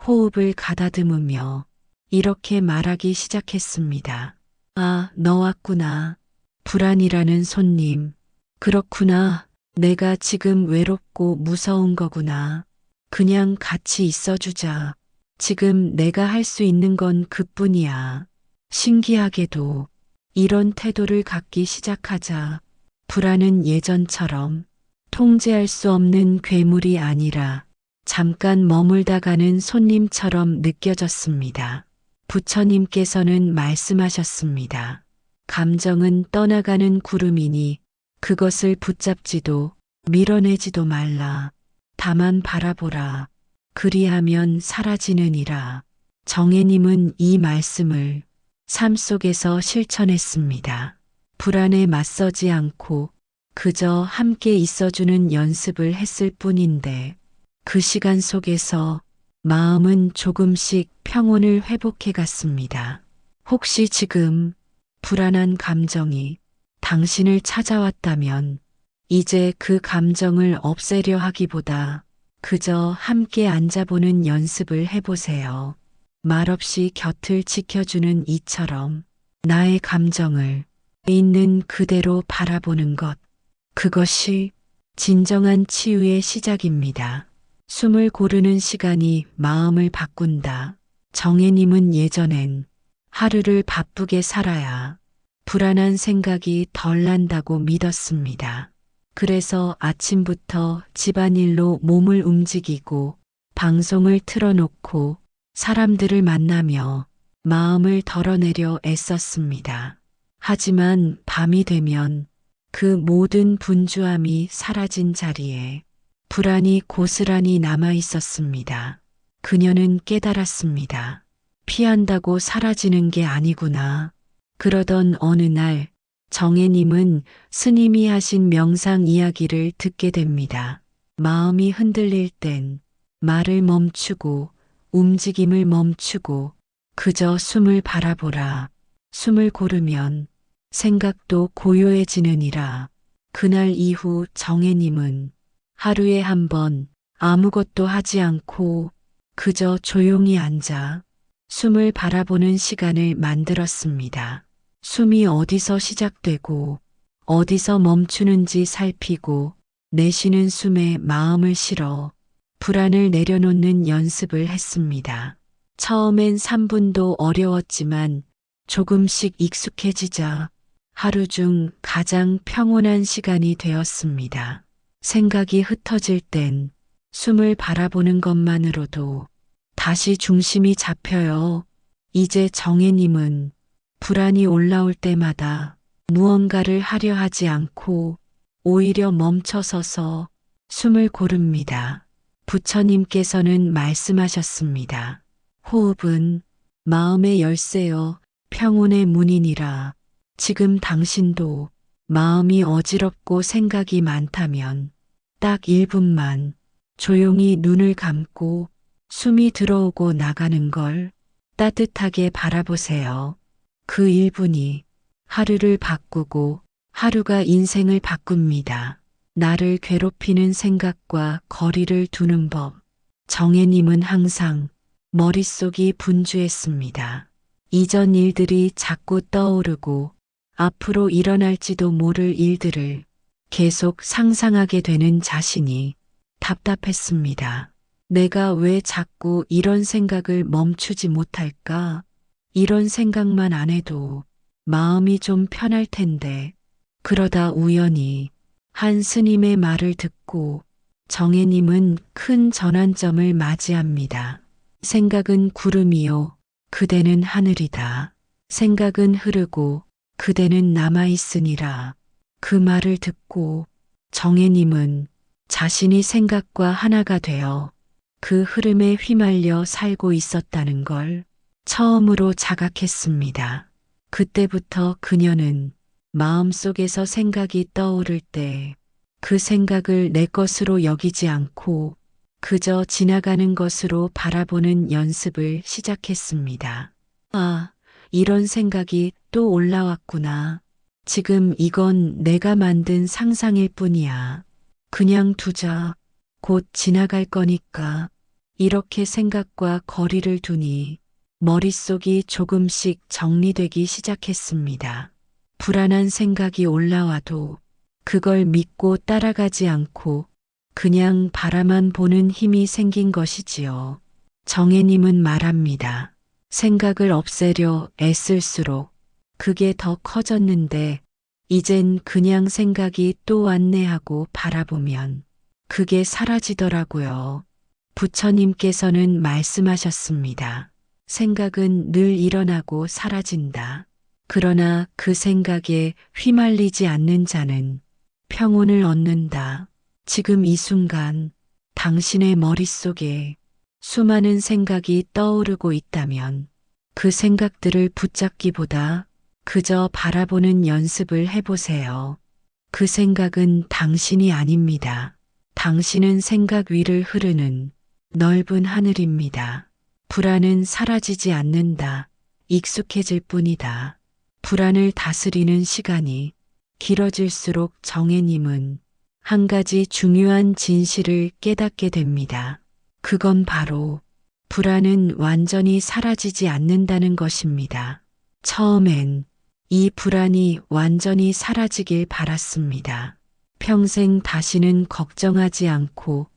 호흡을 가다듬으며 이렇게 말하기 시작했습니다. 아, 너 왔구나. 불안이라는 손님. 그렇구나. 내가 지금 외롭고 무서운 거구나. 그냥 같이 있어주자. 지금 내가 할 수 있는 건 그뿐이야. 신기하게도 이런 태도를 갖기 시작하자 불안은 예전처럼 통제할 수 없는 괴물이 아니라 잠깐 머물다 가는 손님처럼 느껴졌습니다. 부처님께서는 말씀하셨습니다. 감정은 떠나가는 구름이니 그것을 붙잡지도 밀어내지도 말라. 다만 바라보라. 그리하면 사라지느니라. 정혜님은 이 말씀을 삶 속에서 실천했습니다. 불안에 맞서지 않고 그저 함께 있어주는 연습을 했을 뿐인데 그 시간 속에서 마음은 조금씩 평온을 회복해 갔습니다. 혹시 지금 불안한 감정이 당신을 찾아왔다면 이제 그 감정을 없애려 하기보다 그저 함께 앉아보는 연습을 해보세요. 말없이 곁을 지켜주는 이처럼 나의 감정을 있는 그대로 바라보는 것. 그것이 진정한 치유의 시작입니다. 숨을 고르는 시간이 마음을 바꾼다. 정혜님은 예전엔 하루를 바쁘게 살아야 불안한 생각이 덜 난다고 믿었습니다. 그래서 아침부터 집안일로 몸을 움직이고 방송을 틀어놓고 사람들을 만나며 마음을 덜어내려 애썼습니다. 하지만 밤이 되면 그 모든 분주함이 사라진 자리에 불안이 고스란히 남아 있었습니다. 그녀는 깨달았습니다. 피한다고 사라지는 게 아니구나. 그러던 어느 날 정혜님은 스님이 하신 명상 이야기를 듣게 됩니다. 마음이 흔들릴 땐 말을 멈추고 움직임을 멈추고 그저 숨을 바라보라. 숨을 고르면 생각도 고요해지느니라. 그날 이후 정혜님은 하루에 한 번 아무것도 하지 않고 그저 조용히 앉아 숨을 바라보는 시간을 만들었습니다. 숨이 어디서 시작되고 어디서 멈추는지 살피고 내쉬는 숨에 마음을 실어 불안을 내려놓는 연습을 했습니다. 처음엔 3분도 어려웠지만 조금씩 익숙해지자 하루 중 가장 평온한 시간이 되었습니다. 생각이 흩어질 땐 숨을 바라보는 것만으로도 다시 중심이 잡혀요. 이제 정혜님은 불안이 올라올 때마다 무언가를 하려 하지 않고 오히려 멈춰서서 숨을 고릅니다. 부처님께서는 말씀하셨습니다. 호흡은 마음의 열쇠여 평온의 문이니라. 지금 당신도 마음이 어지럽고 생각이 많다면 딱 1분만 조용히 눈을 감고 숨이 들어오고 나가는 걸 따뜻하게 바라보세요. 그 1분이 하루를 바꾸고 하루가 인생을 바꿉니다. 나를 괴롭히는 생각과 거리를 두는 법. 정혜님은 항상 머릿속이 분주했습니다. 이전 일들이 자꾸 떠오르고 앞으로 일어날지도 모를 일들을 계속 상상하게 되는 자신이 답답했습니다. 내가 왜 자꾸 이런 생각을 멈추지 못할까? 이런 생각만 안 해도 마음이 좀 편할 텐데. 그러다 우연히 한 스님의 말을 듣고 정혜님은 큰 전환점을 맞이합니다. 생각은 구름이요. 그대는 하늘이다. 생각은 흐르고 그대는 남아있으니라. 그 말을 듣고 정혜님은 자신이 생각과 하나가 되어 그 흐름에 휘말려 살고 있었다는 걸 처음으로 자각했습니다. 그때부터 그녀는 마음속에서 생각이 떠오를 때 그 생각을 내 것으로 여기지 않고 그저 지나가는 것으로 바라보는 연습을 시작했습니다. 아, 이런 생각이 또 올라왔구나. 지금 이건 내가 만든 상상일 뿐이야. 그냥 두자. 곧 지나갈 거니까. 이렇게 생각과 거리를 두니 머릿속이 조금씩 정리되기 시작했습니다. 불안한 생각이 올라와도 그걸 믿고 따라가지 않고 그냥 바라만 보는 힘이 생긴 것이지요. 정혜님은 말합니다. 생각을 없애려 애쓸수록 그게 더 커졌는데 이젠 그냥 생각이 또 왔네 하고 바라보면 그게 사라지더라고요. 부처님께서는 말씀하셨습니다. 생각은 늘 일어나고 사라진다. 그러나 그 생각에 휘말리지 않는 자는 평온을 얻는다. 지금 이 순간 당신의 머릿속에 수많은 생각이 떠오르고 있다면 그 생각들을 붙잡기보다 그저 바라보는 연습을 해보세요. 그 생각은 당신이 아닙니다. 당신은 생각 위를 흐르는 넓은 하늘입니다. 불안은 사라지지 않는다. 익숙해질 뿐이다. 불안을 다스리는 시간이 길어질수록 정혜님은 한 가지 중요한 진실을 깨닫게 됩니다. 그건 바로 불안은 완전히 사라지지 않는다는 것입니다. 처음엔 이 불안이 완전히 사라지길 바랐습니다. 평생 다시는 걱정하지 않고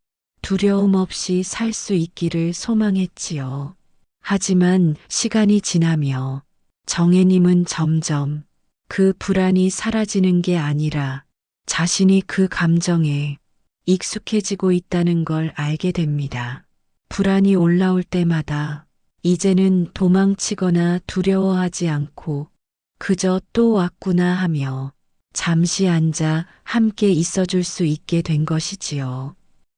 두려움 없이 살 수 있기를 소망했지요. 하지만 시간이 지나며 정혜님은 점점 그 불안이 사라지는 게 아니라 자신이 그 감정에 익숙해지고 있다는 걸 알게 됩니다. 불안이 올라올 때마다 이제는 도망치거나 두려워하지 않고 그저 또 왔구나 하며 잠시 앉아 함께 있어줄 수 있게 된 것이지요.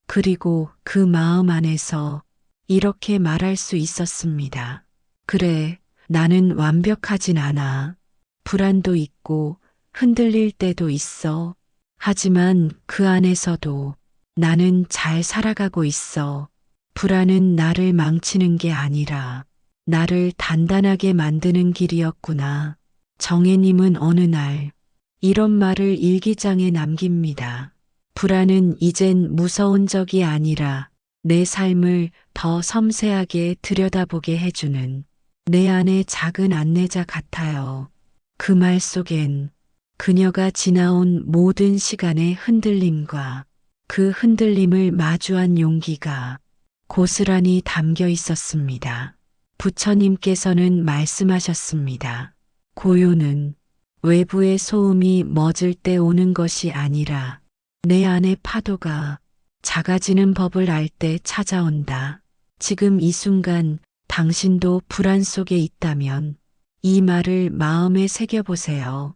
그리고 그 마음 안에서 이렇게 말할 수 있었습니다. 그래, 나는 완벽하진 않아. 불안도 있고 흔들릴 때도 있어. 하지만 그 안에서도 나는 잘 살아가고 있어. 불안은 나를 망치는 게 아니라 나를 단단하게 만드는 길이었구나. 정혜님은 어느 날 이런 말을 일기장에 남깁니다. 불안은 이젠 무서운 적이 아니라 내 삶을 더 섬세하게 들여다보게 해주는 내 안의 작은 안내자 같아요. 그 말 속엔 그녀가 지나온 모든 시간의 흔들림과 그 흔들림을 마주한 용기가 고스란히 담겨 있었습니다. 부처님께서는 말씀하셨습니다. 고요는 외부의 소음이 멎을 때 오는 것이 아니라 내 안의 파도가 작아지는 법을 알 때 찾아온다. 지금 이 순간 당신도 불안 속에 있다면 이 말을 마음에 새겨보세요.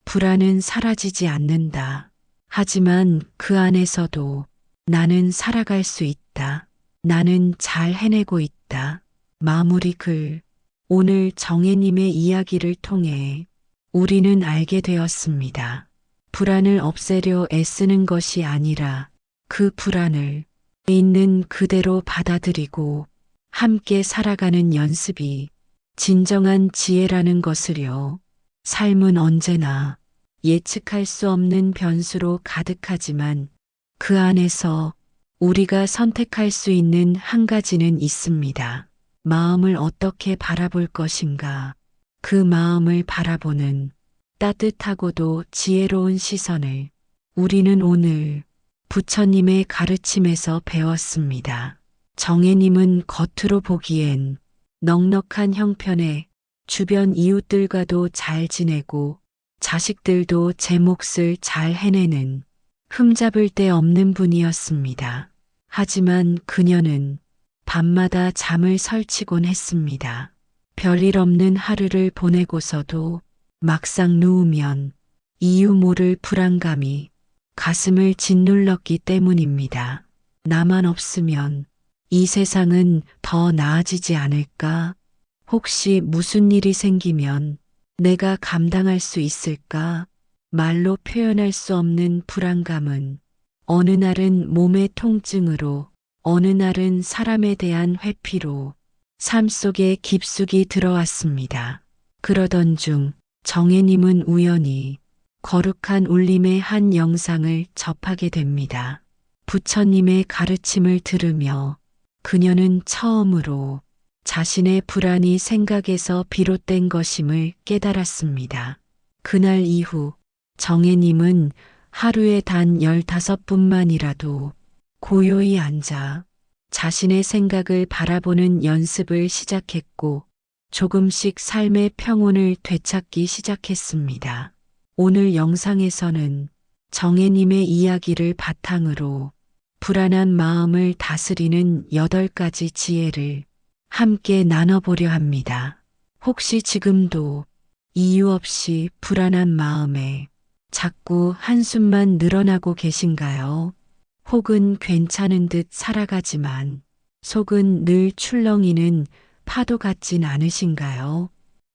불안은 사라지지 않는다. 하지만 그 안에서도 나는 살아갈 수 있다. 나는 잘 해내고 있다. 마무리 글. 오늘 정혜님의 이야기를 통해 우리는 알게 되었습니다. 불안을 없애려 애쓰는 것이 아니라 그 불안을 있는 그대로 받아들이고 함께 살아가는 연습이 진정한 지혜라는 것을요. 삶은 언제나 예측할 수 없는 변수로 가득하지만 그 안에서 우리가 선택할 수 있는 한 가지는 있습니다. 마음을 어떻게 바라볼 것인가. 그 마음을 바라보는 따뜻하고도 지혜로운 시선을 우리는 오늘 부처님의 가르침에서 배웠습니다. 정혜님은 겉으로 보기엔 넉넉한 형편에 주변 이웃들과도 잘 지내고 자식들도 제 몫을 잘 해내는 흠잡을 데 없는 분이었습니다. 하지만 그녀는 밤마다 잠을 설치곤 했습니다. 별일 없는 하루를 보내고서도 막상 누우면 이유 모를 불안감이 가슴을 짓눌렀기 때문입니다. 나만 없으면 이 세상은 더 나아지지 않을까? 혹시 무슨 일이 생기면 내가 감당할 수 있을까? 말로 표현할 수 없는 불안감은 어느 날은 몸의 통증으로, 어느 날은 사람에 대한 회피로 삶 속에 깊숙이 들어왔습니다. 그러던 중 정혜님은 우연히 거룩한 울림의 한 영상을 접하게 됩니다. 부처님의 가르침을 들으며 그녀는 처음으로 자신의 불안이 생각에서 비롯된 것임을 깨달았습니다. 그날 이후 정혜님은 하루에 단 15분만이라도 고요히 앉아 자신의 생각을 바라보는 연습을 시작했고 조금씩 삶의 평온을 되찾기 시작했습니다. 오늘 영상에서는 정혜님의 이야기를 바탕으로 불안한 마음을 다스리는 8가지 지혜를 함께 나눠보려 합니다. 혹시 지금도 이유 없이 불안한 마음에 자꾸 한숨만 늘어나고 계신가요? 혹은 괜찮은 듯 살아가지만 속은 늘 출렁이는 파도 같진 않으신가요?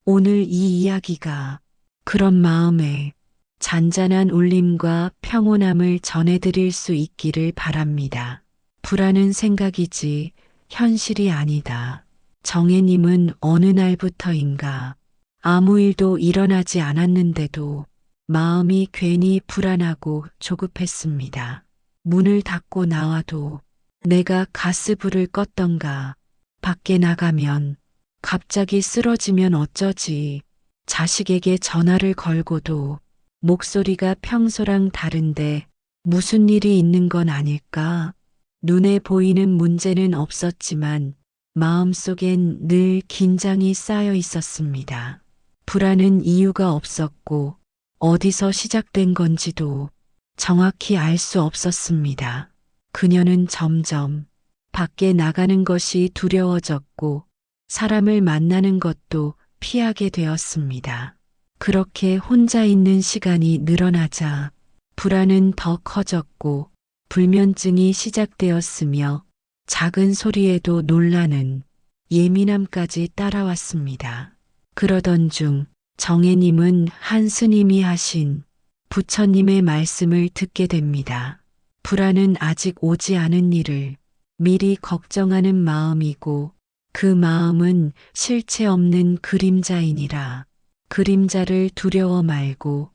오늘 이 이야기가 그런 마음에 잔잔한 울림과 평온함을 전해드릴 수 있기를 바랍니다. 불안은 생각이지 현실이 아니다. 정혜님은 어느 날부터인가 아무 일도 일어나지 않았는데도 마음이 괜히 불안하고 조급했습니다. 문을 닫고 나와도 내가 가스불을 껐던가, 밖에 나가면 갑자기 쓰러지면 어쩌지, 자식에게 전화를 걸고도 목소리가 평소랑 다른데 무슨 일이 있는 건 아닐까? 눈에 보이는 문제는 없었지만 마음속엔 늘 긴장이 쌓여 있었습니다. 불안은 이유가 없었고 어디서 시작된 건지도 정확히 알 수 없었습니다. 그녀는 점점 밖에 나가는 것이 두려워졌고 사람을 만나는 것도 피하게 되었습니다. 그렇게 혼자 있는 시간이 늘어나자 불안은 더 커졌고 불면증이 시작되었으며 작은 소리에도 놀라는 예민함까지 따라왔습니다. 그러던 중 정혜님은 한 스님이 하신 부처님의 말씀을 듣게 됩니다. 불안은 아직 오지 않은 일을 미리 걱정하는 마음이고 그 마음은 실체 없는 그림자이니라. 그림자를 두려워 말고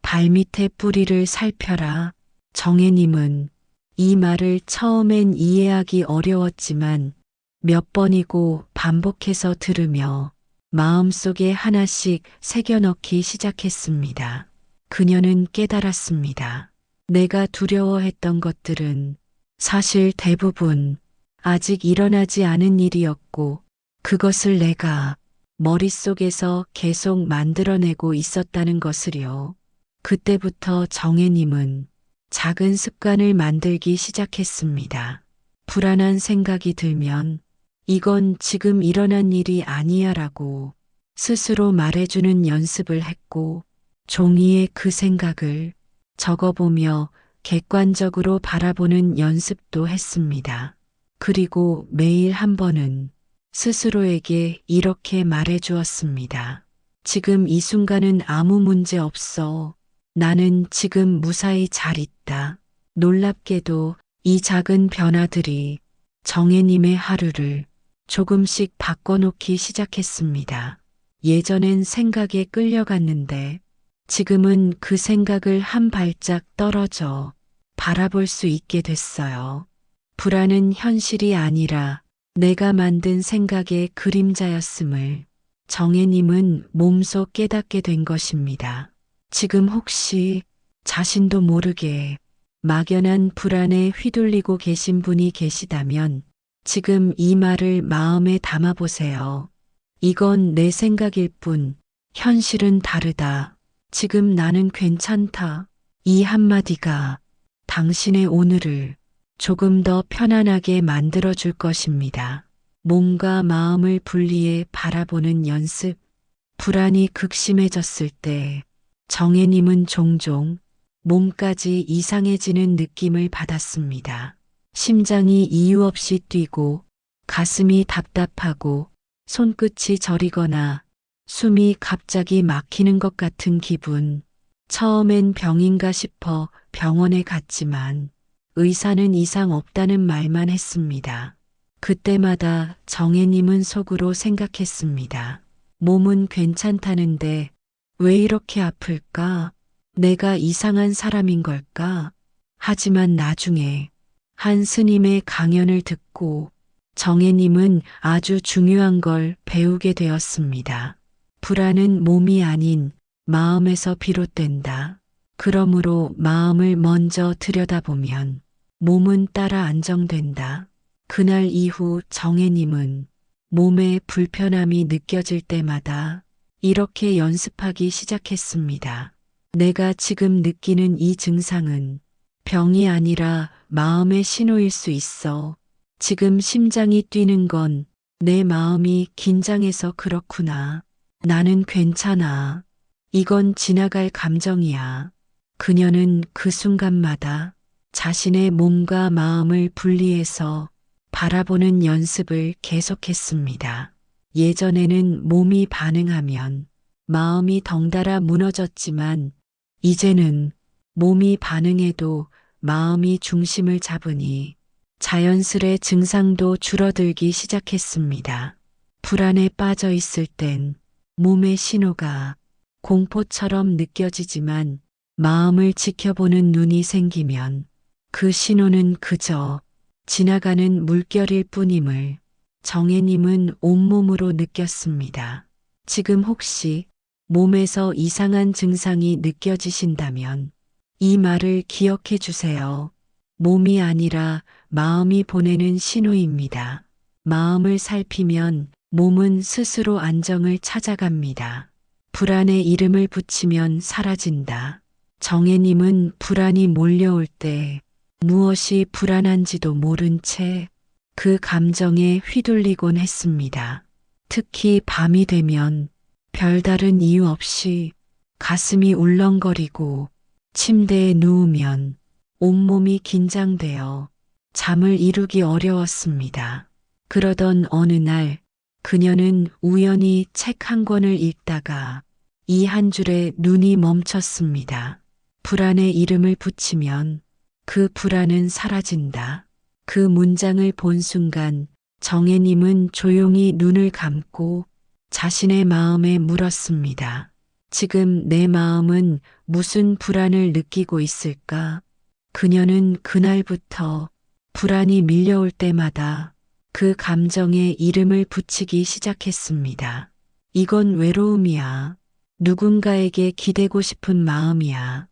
발밑의 뿌리를 살펴라. 정혜님은 이 말을 처음엔 이해하기 어려웠지만 몇 번이고 반복해서 들으며 마음속에 하나씩 새겨넣기 시작했습니다. 그녀는 깨달았습니다. 내가 두려워했던 것들은 사실 대부분 아직 일어나지 않은 일이었고 그것을 내가 머릿속에서 계속 만들어내고 있었다는 것을요. 그때부터 정혜님은 작은 습관을 만들기 시작했습니다. 불안한 생각이 들면 이건 지금 일어난 일이 아니야 라고 스스로 말해주는 연습을 했고 종이에 그 생각을 적어보며 객관적으로 바라보는 연습도 했습니다. 그리고 매일 한 번은 스스로에게 이렇게 말해 주었습니다. 지금 이 순간은 아무 문제 없어. 나는 지금 무사히 잘 있다. 놀랍게도 이 작은 변화들이 정혜님의 하루를 조금씩 바꿔놓기 시작했습니다. 예전엔 생각에 끌려갔는데 지금은 그 생각을 한 발짝 떨어져 바라볼 수 있게 됐어요. 불안은 현실이 아니라 내가 만든 생각의 그림자였음을 정혜님은 몸소 깨닫게 된 것입니다. 지금 혹시 자신도 모르게 막연한 불안에 휘둘리고 계신 분이 계시다면 지금 이 말을 마음에 담아보세요. 이건 내 생각일 뿐, 현실은 다르다. 지금 나는 괜찮다. 이 한마디가 당신의 오늘을 조금 더 편안하게 만들어줄 것입니다. 몸과 마음을 분리해 바라보는 연습. 불안이 극심해졌을 때 정혜님은 종종 몸까지 이상해지는 느낌을 받았습니다. 심장이 이유 없이 뛰고 가슴이 답답하고 손끝이 저리거나 숨이 갑자기 막히는 것 같은 기분. 처음엔 병인가 싶어 병원에 갔지만 의사는 이상 없다는 말만 했습니다. 그때마다 정혜님은 속으로 생각했습니다. 몸은 괜찮다는데 왜 이렇게 아플까? 내가 이상한 사람인 걸까? 하지만 나중에 한 스님의 강연을 듣고 정혜님은 아주 중요한 걸 배우게 되었습니다. 불안은 몸이 아닌 마음에서 비롯된다. 그러므로 마음을 먼저 들여다보면 몸은 따라 안정된다. 그날 이후 정혜님은 몸에 불편함이 느껴질 때마다 이렇게 연습하기 시작했습니다. 내가 지금 느끼는 이 증상은 병이 아니라 마음의 신호일 수 있어. 지금 심장이 뛰는 건 내 마음이 긴장해서 그렇구나. 나는 괜찮아. 이건 지나갈 감정이야. 그녀는 그 순간마다 자신의 몸과 마음을 분리해서 바라보는 연습을 계속했습니다. 예전에는 몸이 반응하면 마음이 덩달아 무너졌지만 이제는 몸이 반응해도 마음이 중심을 잡으니 자연스레 증상도 줄어들기 시작했습니다. 불안에 빠져 있을 땐 몸의 신호가 공포처럼 느껴지지만 마음을 지켜보는 눈이 생기면 그 신호는 그저 지나가는 물결일 뿐임을 정혜님은 온몸으로 느꼈습니다. 지금 혹시 몸에서 이상한 증상이 느껴지신다면 이 말을 기억해 주세요. 몸이 아니라 마음이 보내는 신호입니다. 마음을 살피면 몸은 스스로 안정을 찾아갑니다. 불안에 이름을 붙이면 사라진다. 정혜님은 불안이 몰려올 때 무엇이 불안한지도 모른 채 그 감정에 휘둘리곤 했습니다. 특히 밤이 되면 별다른 이유 없이 가슴이 울렁거리고 침대에 누우면 온몸이 긴장되어 잠을 이루기 어려웠습니다. 그러던 어느 날 그녀는 우연히 책 한 권을 읽다가 이 한 줄에 눈이 멈췄습니다. 불안에 이름을 붙이면 그 불안은 사라진다. 그 문장을 본 순간 정혜님은 조용히 눈을 감고 자신의 마음에 물었습니다. 지금 내 마음은 무슨 불안을 느끼고 있을까? 그녀는 그날부터 불안이 밀려올 때마다 그 감정에 이름을 붙이기 시작했습니다. 이건 외로움이야. 누군가에게 기대고 싶은 마음이야.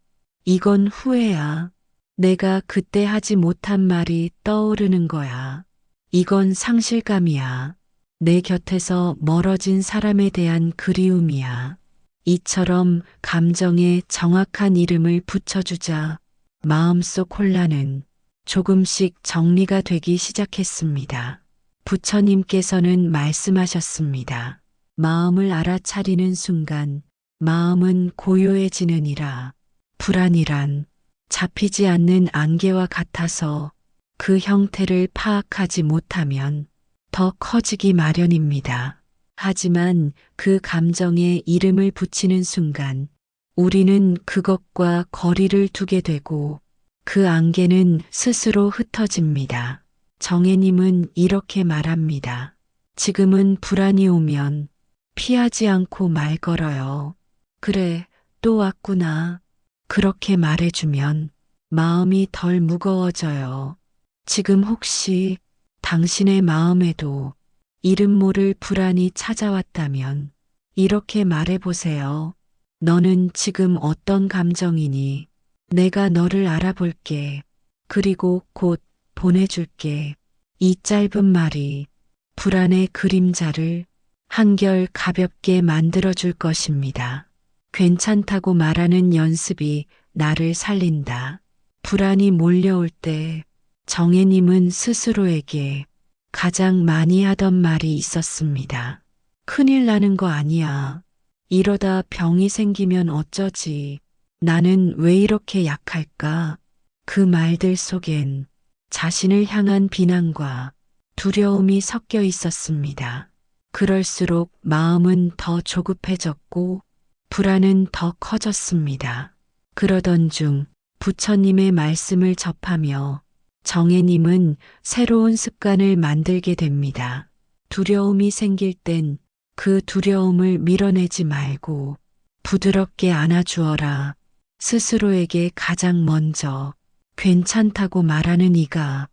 이건 후회야. 내가 그때 하지 못한 말이 떠오르는 거야. 이건 상실감이야. 내 곁에서 멀어진 사람에 대한 그리움이야. 이처럼 감정에 정확한 이름을 붙여주자 마음속 혼란은 조금씩 정리가 되기 시작했습니다. 부처님께서는 말씀하셨습니다. 마음을 알아차리는 순간 마음은 고요해지느니라. 불안이란 잡히지 않는 안개와 같아서 그 형태를 파악하지 못하면 더 커지기 마련입니다. 하지만 그 감정에 이름을 붙이는 순간 우리는 그것과 거리를 두게 되고 그 안개는 스스로 흩어집니다. 정혜님은 이렇게 말합니다. 지금은 불안이 오면 피하지 않고 말 걸어요. 그래, 또 왔구나. 그렇게 말해주면 마음이 덜 무거워져요. 지금 혹시 당신의 마음에도 이름 모를 불안이 찾아왔다면 이렇게 말해보세요. 너는 지금 어떤 감정이니? 내가 너를 알아볼게. 그리고 곧 보내줄게. 이 짧은 말이 불안의 그림자를 한결 가볍게 만들어줄 것입니다. 괜찮다고 말하는 연습이 나를 살린다. 불안이 몰려올 때 정혜님은 스스로에게 가장 많이 하던 말이 있었습니다. 큰일 나는 거 아니야. 이러다 병이 생기면 어쩌지. 나는 왜 이렇게 약할까? 그 말들 속엔 자신을 향한 비난과 두려움이 섞여 있었습니다. 그럴수록 마음은 더 조급해졌고 불안은 더 커졌습니다. 그러던 중 부처님의 말씀을 접하며 정혜님은 새로운 습관을 만들게 됩니다. 두려움이 생길 땐 그 두려움을 밀어내지 말고 부드럽게 안아주어라. 스스로에게 가장 먼저 괜찮다고 말하는 이가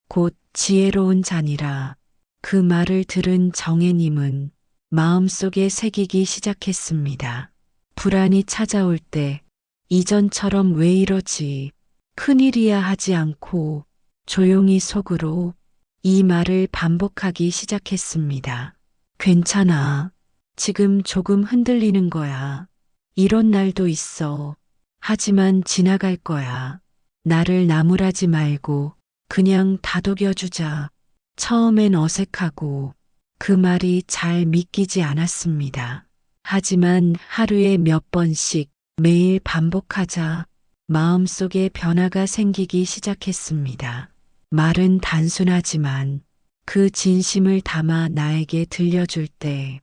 곧 지혜로운 자니라. 그 말을 들은 정혜님은 마음속에 새기기 시작했습니다. 불안이 찾아올 때 이전처럼 왜 이러지? 큰일이야 하지 않고 조용히 속으로 이 말을 반복하기 시작했습니다. 괜찮아. 지금 조금 흔들리는 거야. 이런 날도 있어. 하지만 지나갈 거야. 나를 나무라지 말고 그냥 다독여주자. 처음엔 어색하고 그 말이 잘 믿기지 않았습니다. 하지만 하루에 몇 번씩 매일 반복하자 마음속에 변화가 생기기 시작했습니다. 말은 단순하지만 그 진심을 담아 나에게 들려줄 때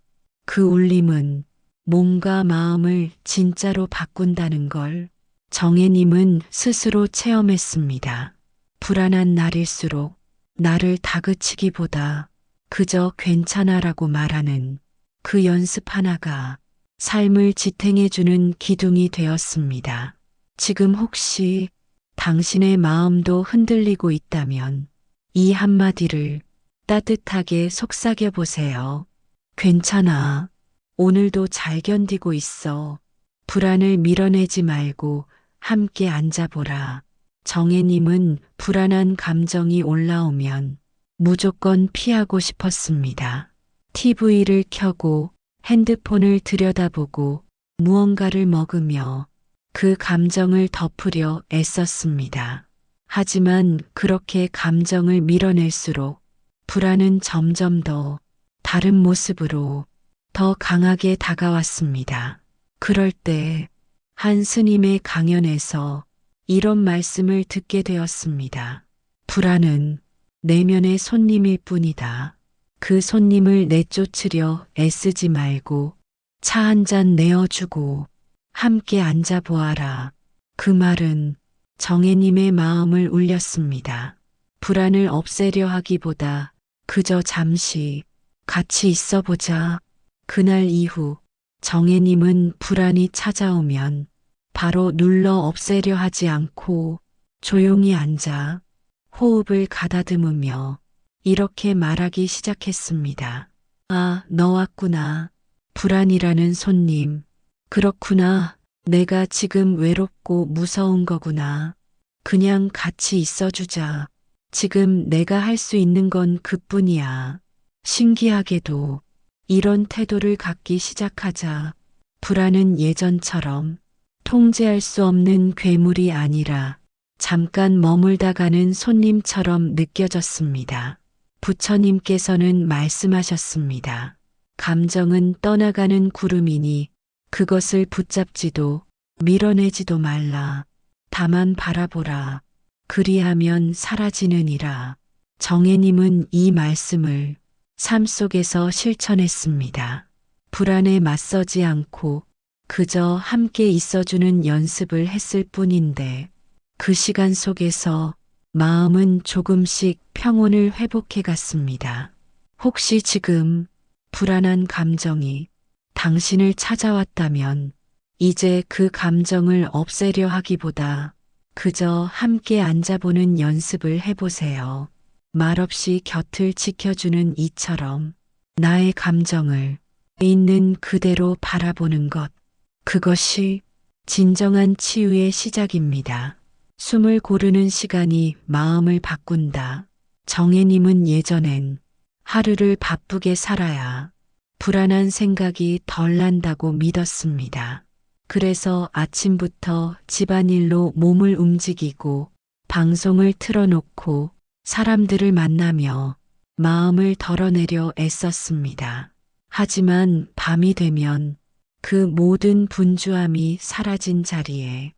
그 울림은 몸과 마음을 진짜로 바꾼다는 걸 정혜님은 스스로 체험했습니다. 불안한 날일수록 나를 다그치기보다 그저 괜찮아라고 말하는 그 연습 하나가 삶을 지탱해주는 기둥이 되었습니다. 지금 혹시 당신의 마음도 흔들리고 있다면 이 한마디를 따뜻하게 속삭여 보세요. 괜찮아. 오늘도 잘 견디고 있어. 불안을 밀어내지 말고 함께 앉아보라. 정혜님은 불안한 감정이 올라오면 무조건 피하고 싶었습니다. TV를 켜고 핸드폰을 들여다보고 무언가를 먹으며 그 감정을 덮으려 애썼습니다. 하지만 그렇게 감정을 밀어낼수록 불안은 점점 더 다른 모습으로 더 강하게 다가왔습니다. 그럴 때 한 스님의 강연에서 이런 말씀을 듣게 되었습니다. 불안은 내면의 손님일 뿐이다. 그 손님을 내쫓으려 애쓰지 말고 차 한 잔 내어주고 함께 앉아보아라. 그 말은 정혜님의 마음을 울렸습니다. 불안을 없애려 하기보다 그저 잠시 같이 있어 보자. 그날 이후 정혜님은 불안이 찾아오면 바로 눌러 없애려 하지 않고 조용히 앉아 호흡을 가다듬으며 이렇게 말하기 시작했습니다. 아, 너 왔구나. 불안이라는 손님. 그렇구나. 내가 지금 외롭고 무서운 거구나. 그냥 같이 있어주자. 지금 내가 할 수 있는 건 그뿐이야. 신기하게도 이런 태도를 갖기 시작하자 불안은 예전처럼 통제할 수 없는 괴물이 아니라 잠깐 머물다 가는 손님처럼 느껴졌습니다. 부처님께서는 말씀하셨습니다. 감정은 떠나가는 구름이니 그것을 붙잡지도 밀어내지도 말라. 다만 바라보라. 그리하면 사라지느니라. 정혜님은 이 말씀을 삶 속에서 실천했습니다. 불안에 맞서지 않고 그저 함께 있어주는 연습을 했을 뿐인데 그 시간 속에서 마음은 조금씩 평온을 회복해 갔습니다. 혹시 지금 불안한 감정이 당신을 찾아왔다면 이제 그 감정을 없애려 하기보다 그저 함께 앉아보는 연습을 해보세요. 말없이 곁을 지켜주는 이처럼 나의 감정을 있는 그대로 바라보는 것. 그것이 진정한 치유의 시작입니다. 숨을 고르는 시간이 마음을 바꾼다. 정혜님은 예전엔 하루를 바쁘게 살아야 불안한 생각이 덜 난다고 믿었습니다. 그래서 아침부터 집안일로 몸을 움직이고 방송을 틀어놓고 사람들을 만나며 마음을 덜어내려 애썼습니다. 하지만 밤이 되면 그 모든 분주함이 사라진 자리에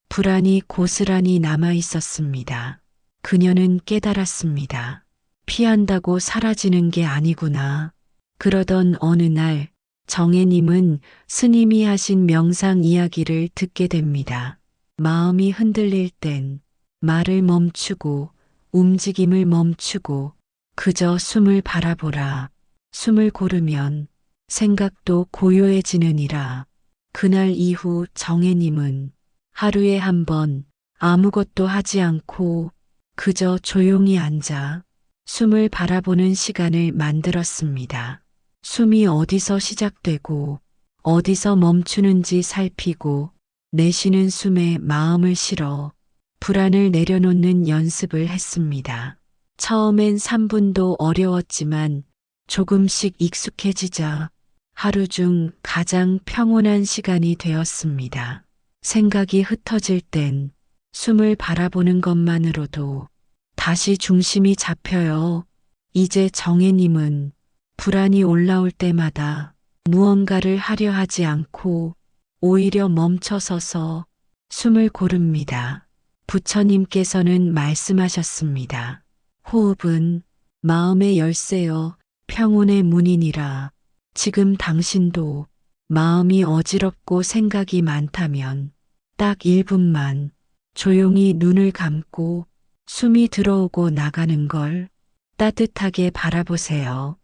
불안이 고스란히 남아 있었습니다. 그녀는 깨달았습니다. 피한다고 사라지는 게 아니구나. 그러던 어느 날 정혜님은 스님이 하신 명상 이야기를 듣게 됩니다. 마음이 흔들릴 땐 말을 멈추고 움직임을 멈추고 그저 숨을 바라보라. 숨을 고르면 생각도 고요해지느니라. 그날 이후 정혜님은 하루에 한 번 아무것도 하지 않고 그저 조용히 앉아 숨을 바라보는 시간을 만들었습니다. 숨이 어디서 시작되고 어디서 멈추는지 살피고 내쉬는 숨에 마음을 실어 불안을 내려놓는 연습을 했습니다. 처음엔 3분도 어려웠지만 조금씩 익숙해지자 하루 중 가장 평온한 시간이 되었습니다. 생각이 흩어질 땐 숨을 바라보는 것만으로도 다시 중심이 잡혀요. 이제 정혜님은 불안이 올라올 때마다 무언가를 하려 하지 않고 오히려 멈춰서서 숨을 고릅니다. 부처님께서는 말씀하셨습니다. 호흡은 마음의 열쇠여 평온의 문이니라. 지금 당신도 마음이 어지럽고 생각이 많다면 딱 1분만 조용히 눈을 감고 숨이 들어오고 나가는 걸 따뜻하게 바라보세요.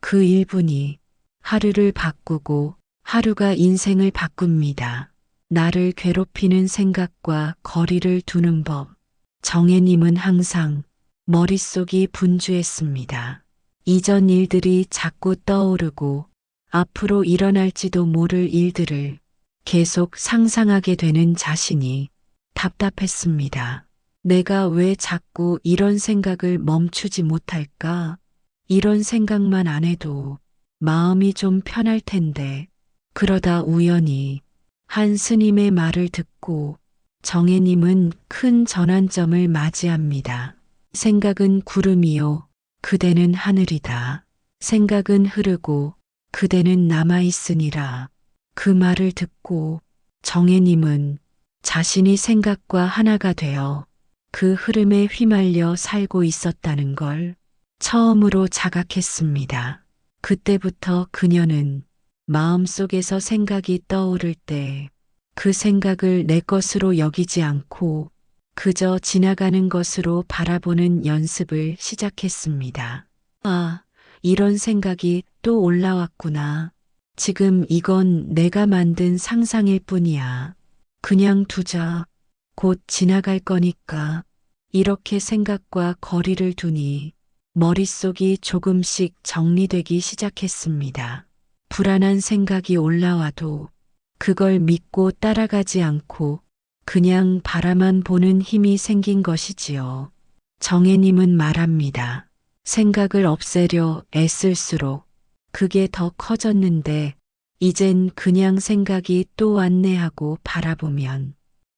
그 1분이 하루를 바꾸고 하루가 인생을 바꿉니다. 나를 괴롭히는 생각과 거리를 두는 법. 정혜님은 항상 머릿속이 분주했습니다. 이전 일들이 자꾸 떠오르고 앞으로 일어날지도 모를 일들을 계속 상상하게 되는 자신이 답답했습니다. 내가 왜 자꾸 이런 생각을 멈추지 못할까? 이런 생각만 안 해도 마음이 좀 편할 텐데. 그러다 우연히 한 스님의 말을 듣고 정혜님은 큰 전환점을 맞이합니다. 생각은 구름이요. 그대는 하늘이다. 생각은 흐르고 그대는 남아있으니라. 그 말을 듣고 정혜님은 자신이 생각과 하나가 되어 그 흐름에 휘말려 살고 있었다는 걸 처음으로 자각했습니다. 그때부터 그녀는 마음속에서 생각이 떠오를 때 그 생각을 내 것으로 여기지 않고 그저 지나가는 것으로 바라보는 연습을 시작했습니다. 아, 이런 생각이 또 올라왔구나. 지금 이건 내가 만든 상상일 뿐이야. 그냥 두자. 곧 지나갈 거니까. 이렇게 생각과 거리를 두니 머릿속이 조금씩 정리되기 시작했습니다. 불안한 생각이 올라와도 그걸 믿고 따라가지 않고 그냥 바라만 보는 힘이 생긴 것이지요. 정혜님은 말합니다. 생각을 없애려 애쓸수록 그게 더 커졌는데 이젠 그냥 생각이 또 왔네 하고 바라보면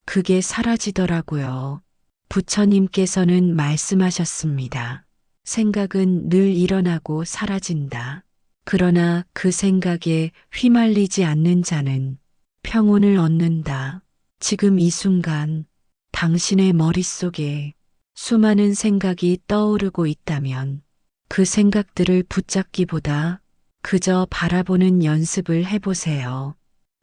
그게 사라지더라고요. 부처님께서는 말씀하셨습니다. 생각은 늘 일어나고 사라진다. 그러나 그 생각에 휘말리지 않는 자는 평온을 얻는다. 지금 이 순간 당신의 머릿속에 수많은 생각이 떠오르고 있다면 그 생각들을 붙잡기보다 그저 바라보는 연습을 해보세요.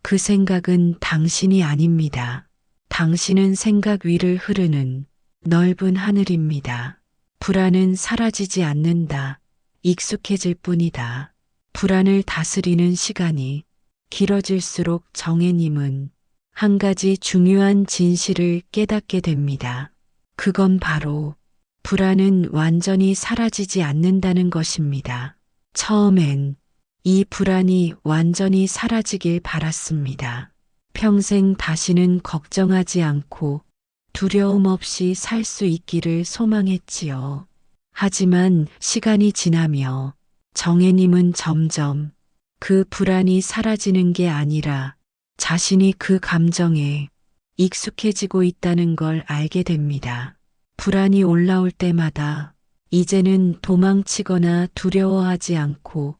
그 생각은 당신이 아닙니다. 당신은 생각 위를 흐르는 넓은 하늘입니다. 불안은 사라지지 않는다. 익숙해질 뿐이다. 불안을 다스리는 시간이 길어질수록 정혜님은 한 가지 중요한 진실을 깨닫게 됩니다. 그건 바로 불안은 완전히 사라지지 않는다는 것입니다. 처음엔 이 불안이 완전히 사라지길 바랐습니다. 평생 다시는 걱정하지 않고 두려움 없이 살 수 있기를 소망했지요. 하지만 시간이 지나며 정혜님은 점점 그 불안이 사라지는 게 아니라 자신이 그 감정에 익숙해지고 있다는 걸 알게 됩니다. 불안이 올라올 때마다 이제는 도망치거나 두려워하지 않고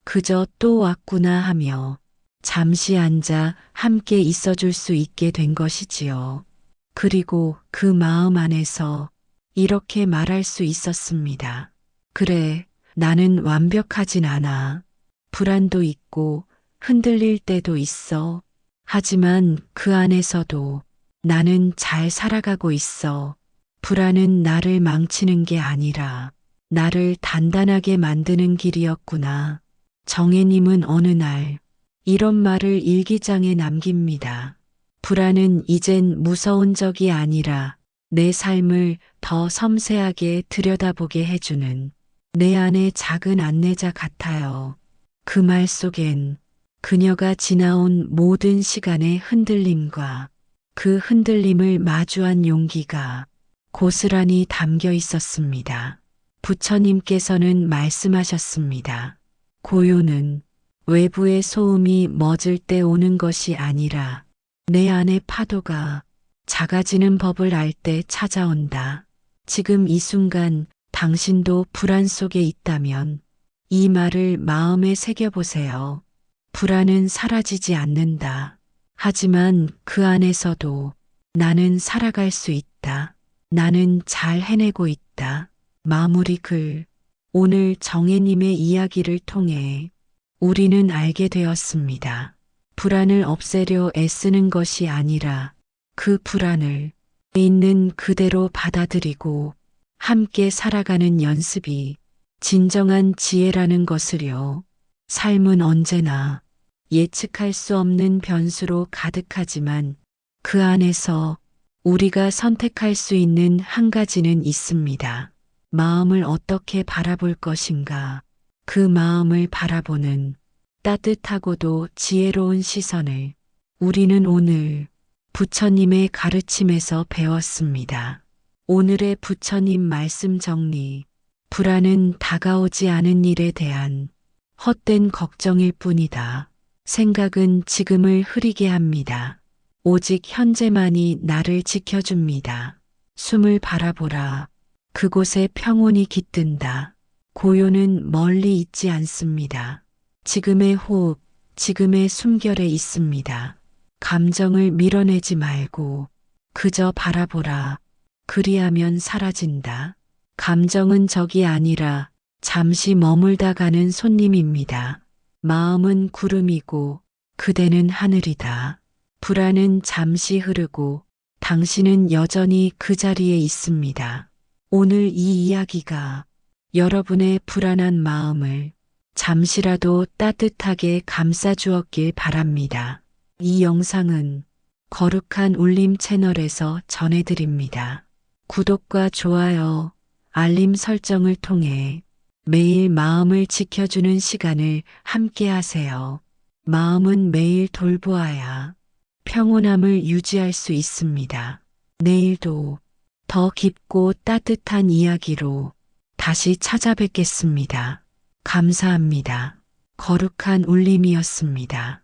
그저 또 왔구나 하며 잠시 앉아 함께 있어줄 수 있게 된 것이지요. 그리고 그 마음 안에서 이렇게 말할 수 있었습니다. 그래, 나는 완벽하진 않아. 불안도 있고 흔들릴 때도 있어. 하지만 그 안에서도 나는 잘 살아가고 있어. 불안은 나를 망치는 게 아니라 나를 단단하게 만드는 길이었구나. 정혜님은 어느 날 이런 말을 일기장에 남깁니다. 불안은 이젠 무서운 적이 아니라 내 삶을 더 섬세하게 들여다보게 해주는 내 안의 작은 안내자 같아요. 그 말 속엔 그녀가 지나온 모든 시간의 흔들림과 그 흔들림을 마주한 용기가 고스란히 담겨 있었습니다. 부처님께서는 말씀하셨습니다. 고요는 외부의 소음이 멎을 때 오는 것이 아니라 내 안의 파도가 작아지는 법을 알 때 찾아온다. 지금 이 순간 당신도 불안 속에 있다면 이 말을 마음에 새겨보세요. 불안은 사라지지 않는다. 하지만 그 안에서도 나는 살아갈 수 있다. 나는 잘 해내고 있다. 마무리 글. 오늘 정혜님의 이야기를 통해 우리는 알게 되었습니다. 불안을 없애려 애쓰는 것이 아니라 그 불안을 있는 그대로 받아들이고 함께 살아가는 연습이 진정한 지혜라는 것을요. 삶은 언제나 예측할 수 없는 변수로 가득하지만 그 안에서 우리가 선택할 수 있는 한 가지는 있습니다. 마음을 어떻게 바라볼 것인가. 그 마음을 바라보는 따뜻하고도 지혜로운 시선을 우리는 오늘 부처님의 가르침에서 배웠습니다. 오늘의 부처님 말씀 정리. 불안은 다가오지 않은 일에 대한 헛된 걱정일 뿐이다. 생각은 지금을 흐리게 합니다. 오직 현재만이 나를 지켜줍니다. 숨을 바라보라. 그곳에 평온이 깃든다. 고요는 멀리 있지 않습니다. 지금의 호흡, 지금의 숨결에 있습니다. 감정을 밀어내지 말고 그저 바라보라. 그리하면 사라진다. 감정은 적이 아니라 잠시 머물다 가는 손님입니다. 마음은 구름이고 그대는 하늘이다. 불안은 잠시 흐르고 당신은 여전히 그 자리에 있습니다. 오늘 이 이야기가 여러분의 불안한 마음을 잠시라도 따뜻하게 감싸주었길 바랍니다. 이 영상은 거룩한 울림 채널에서 전해드립니다. 구독과 좋아요, 알림 설정을 통해 매일 마음을 지켜주는 시간을 함께 하세요. 마음은 매일 돌보아야 평온함을 유지할 수 있습니다. 내일도 더 깊고 따뜻한 이야기로 다시 찾아뵙겠습니다. 감사합니다. 거룩한 울림이었습니다.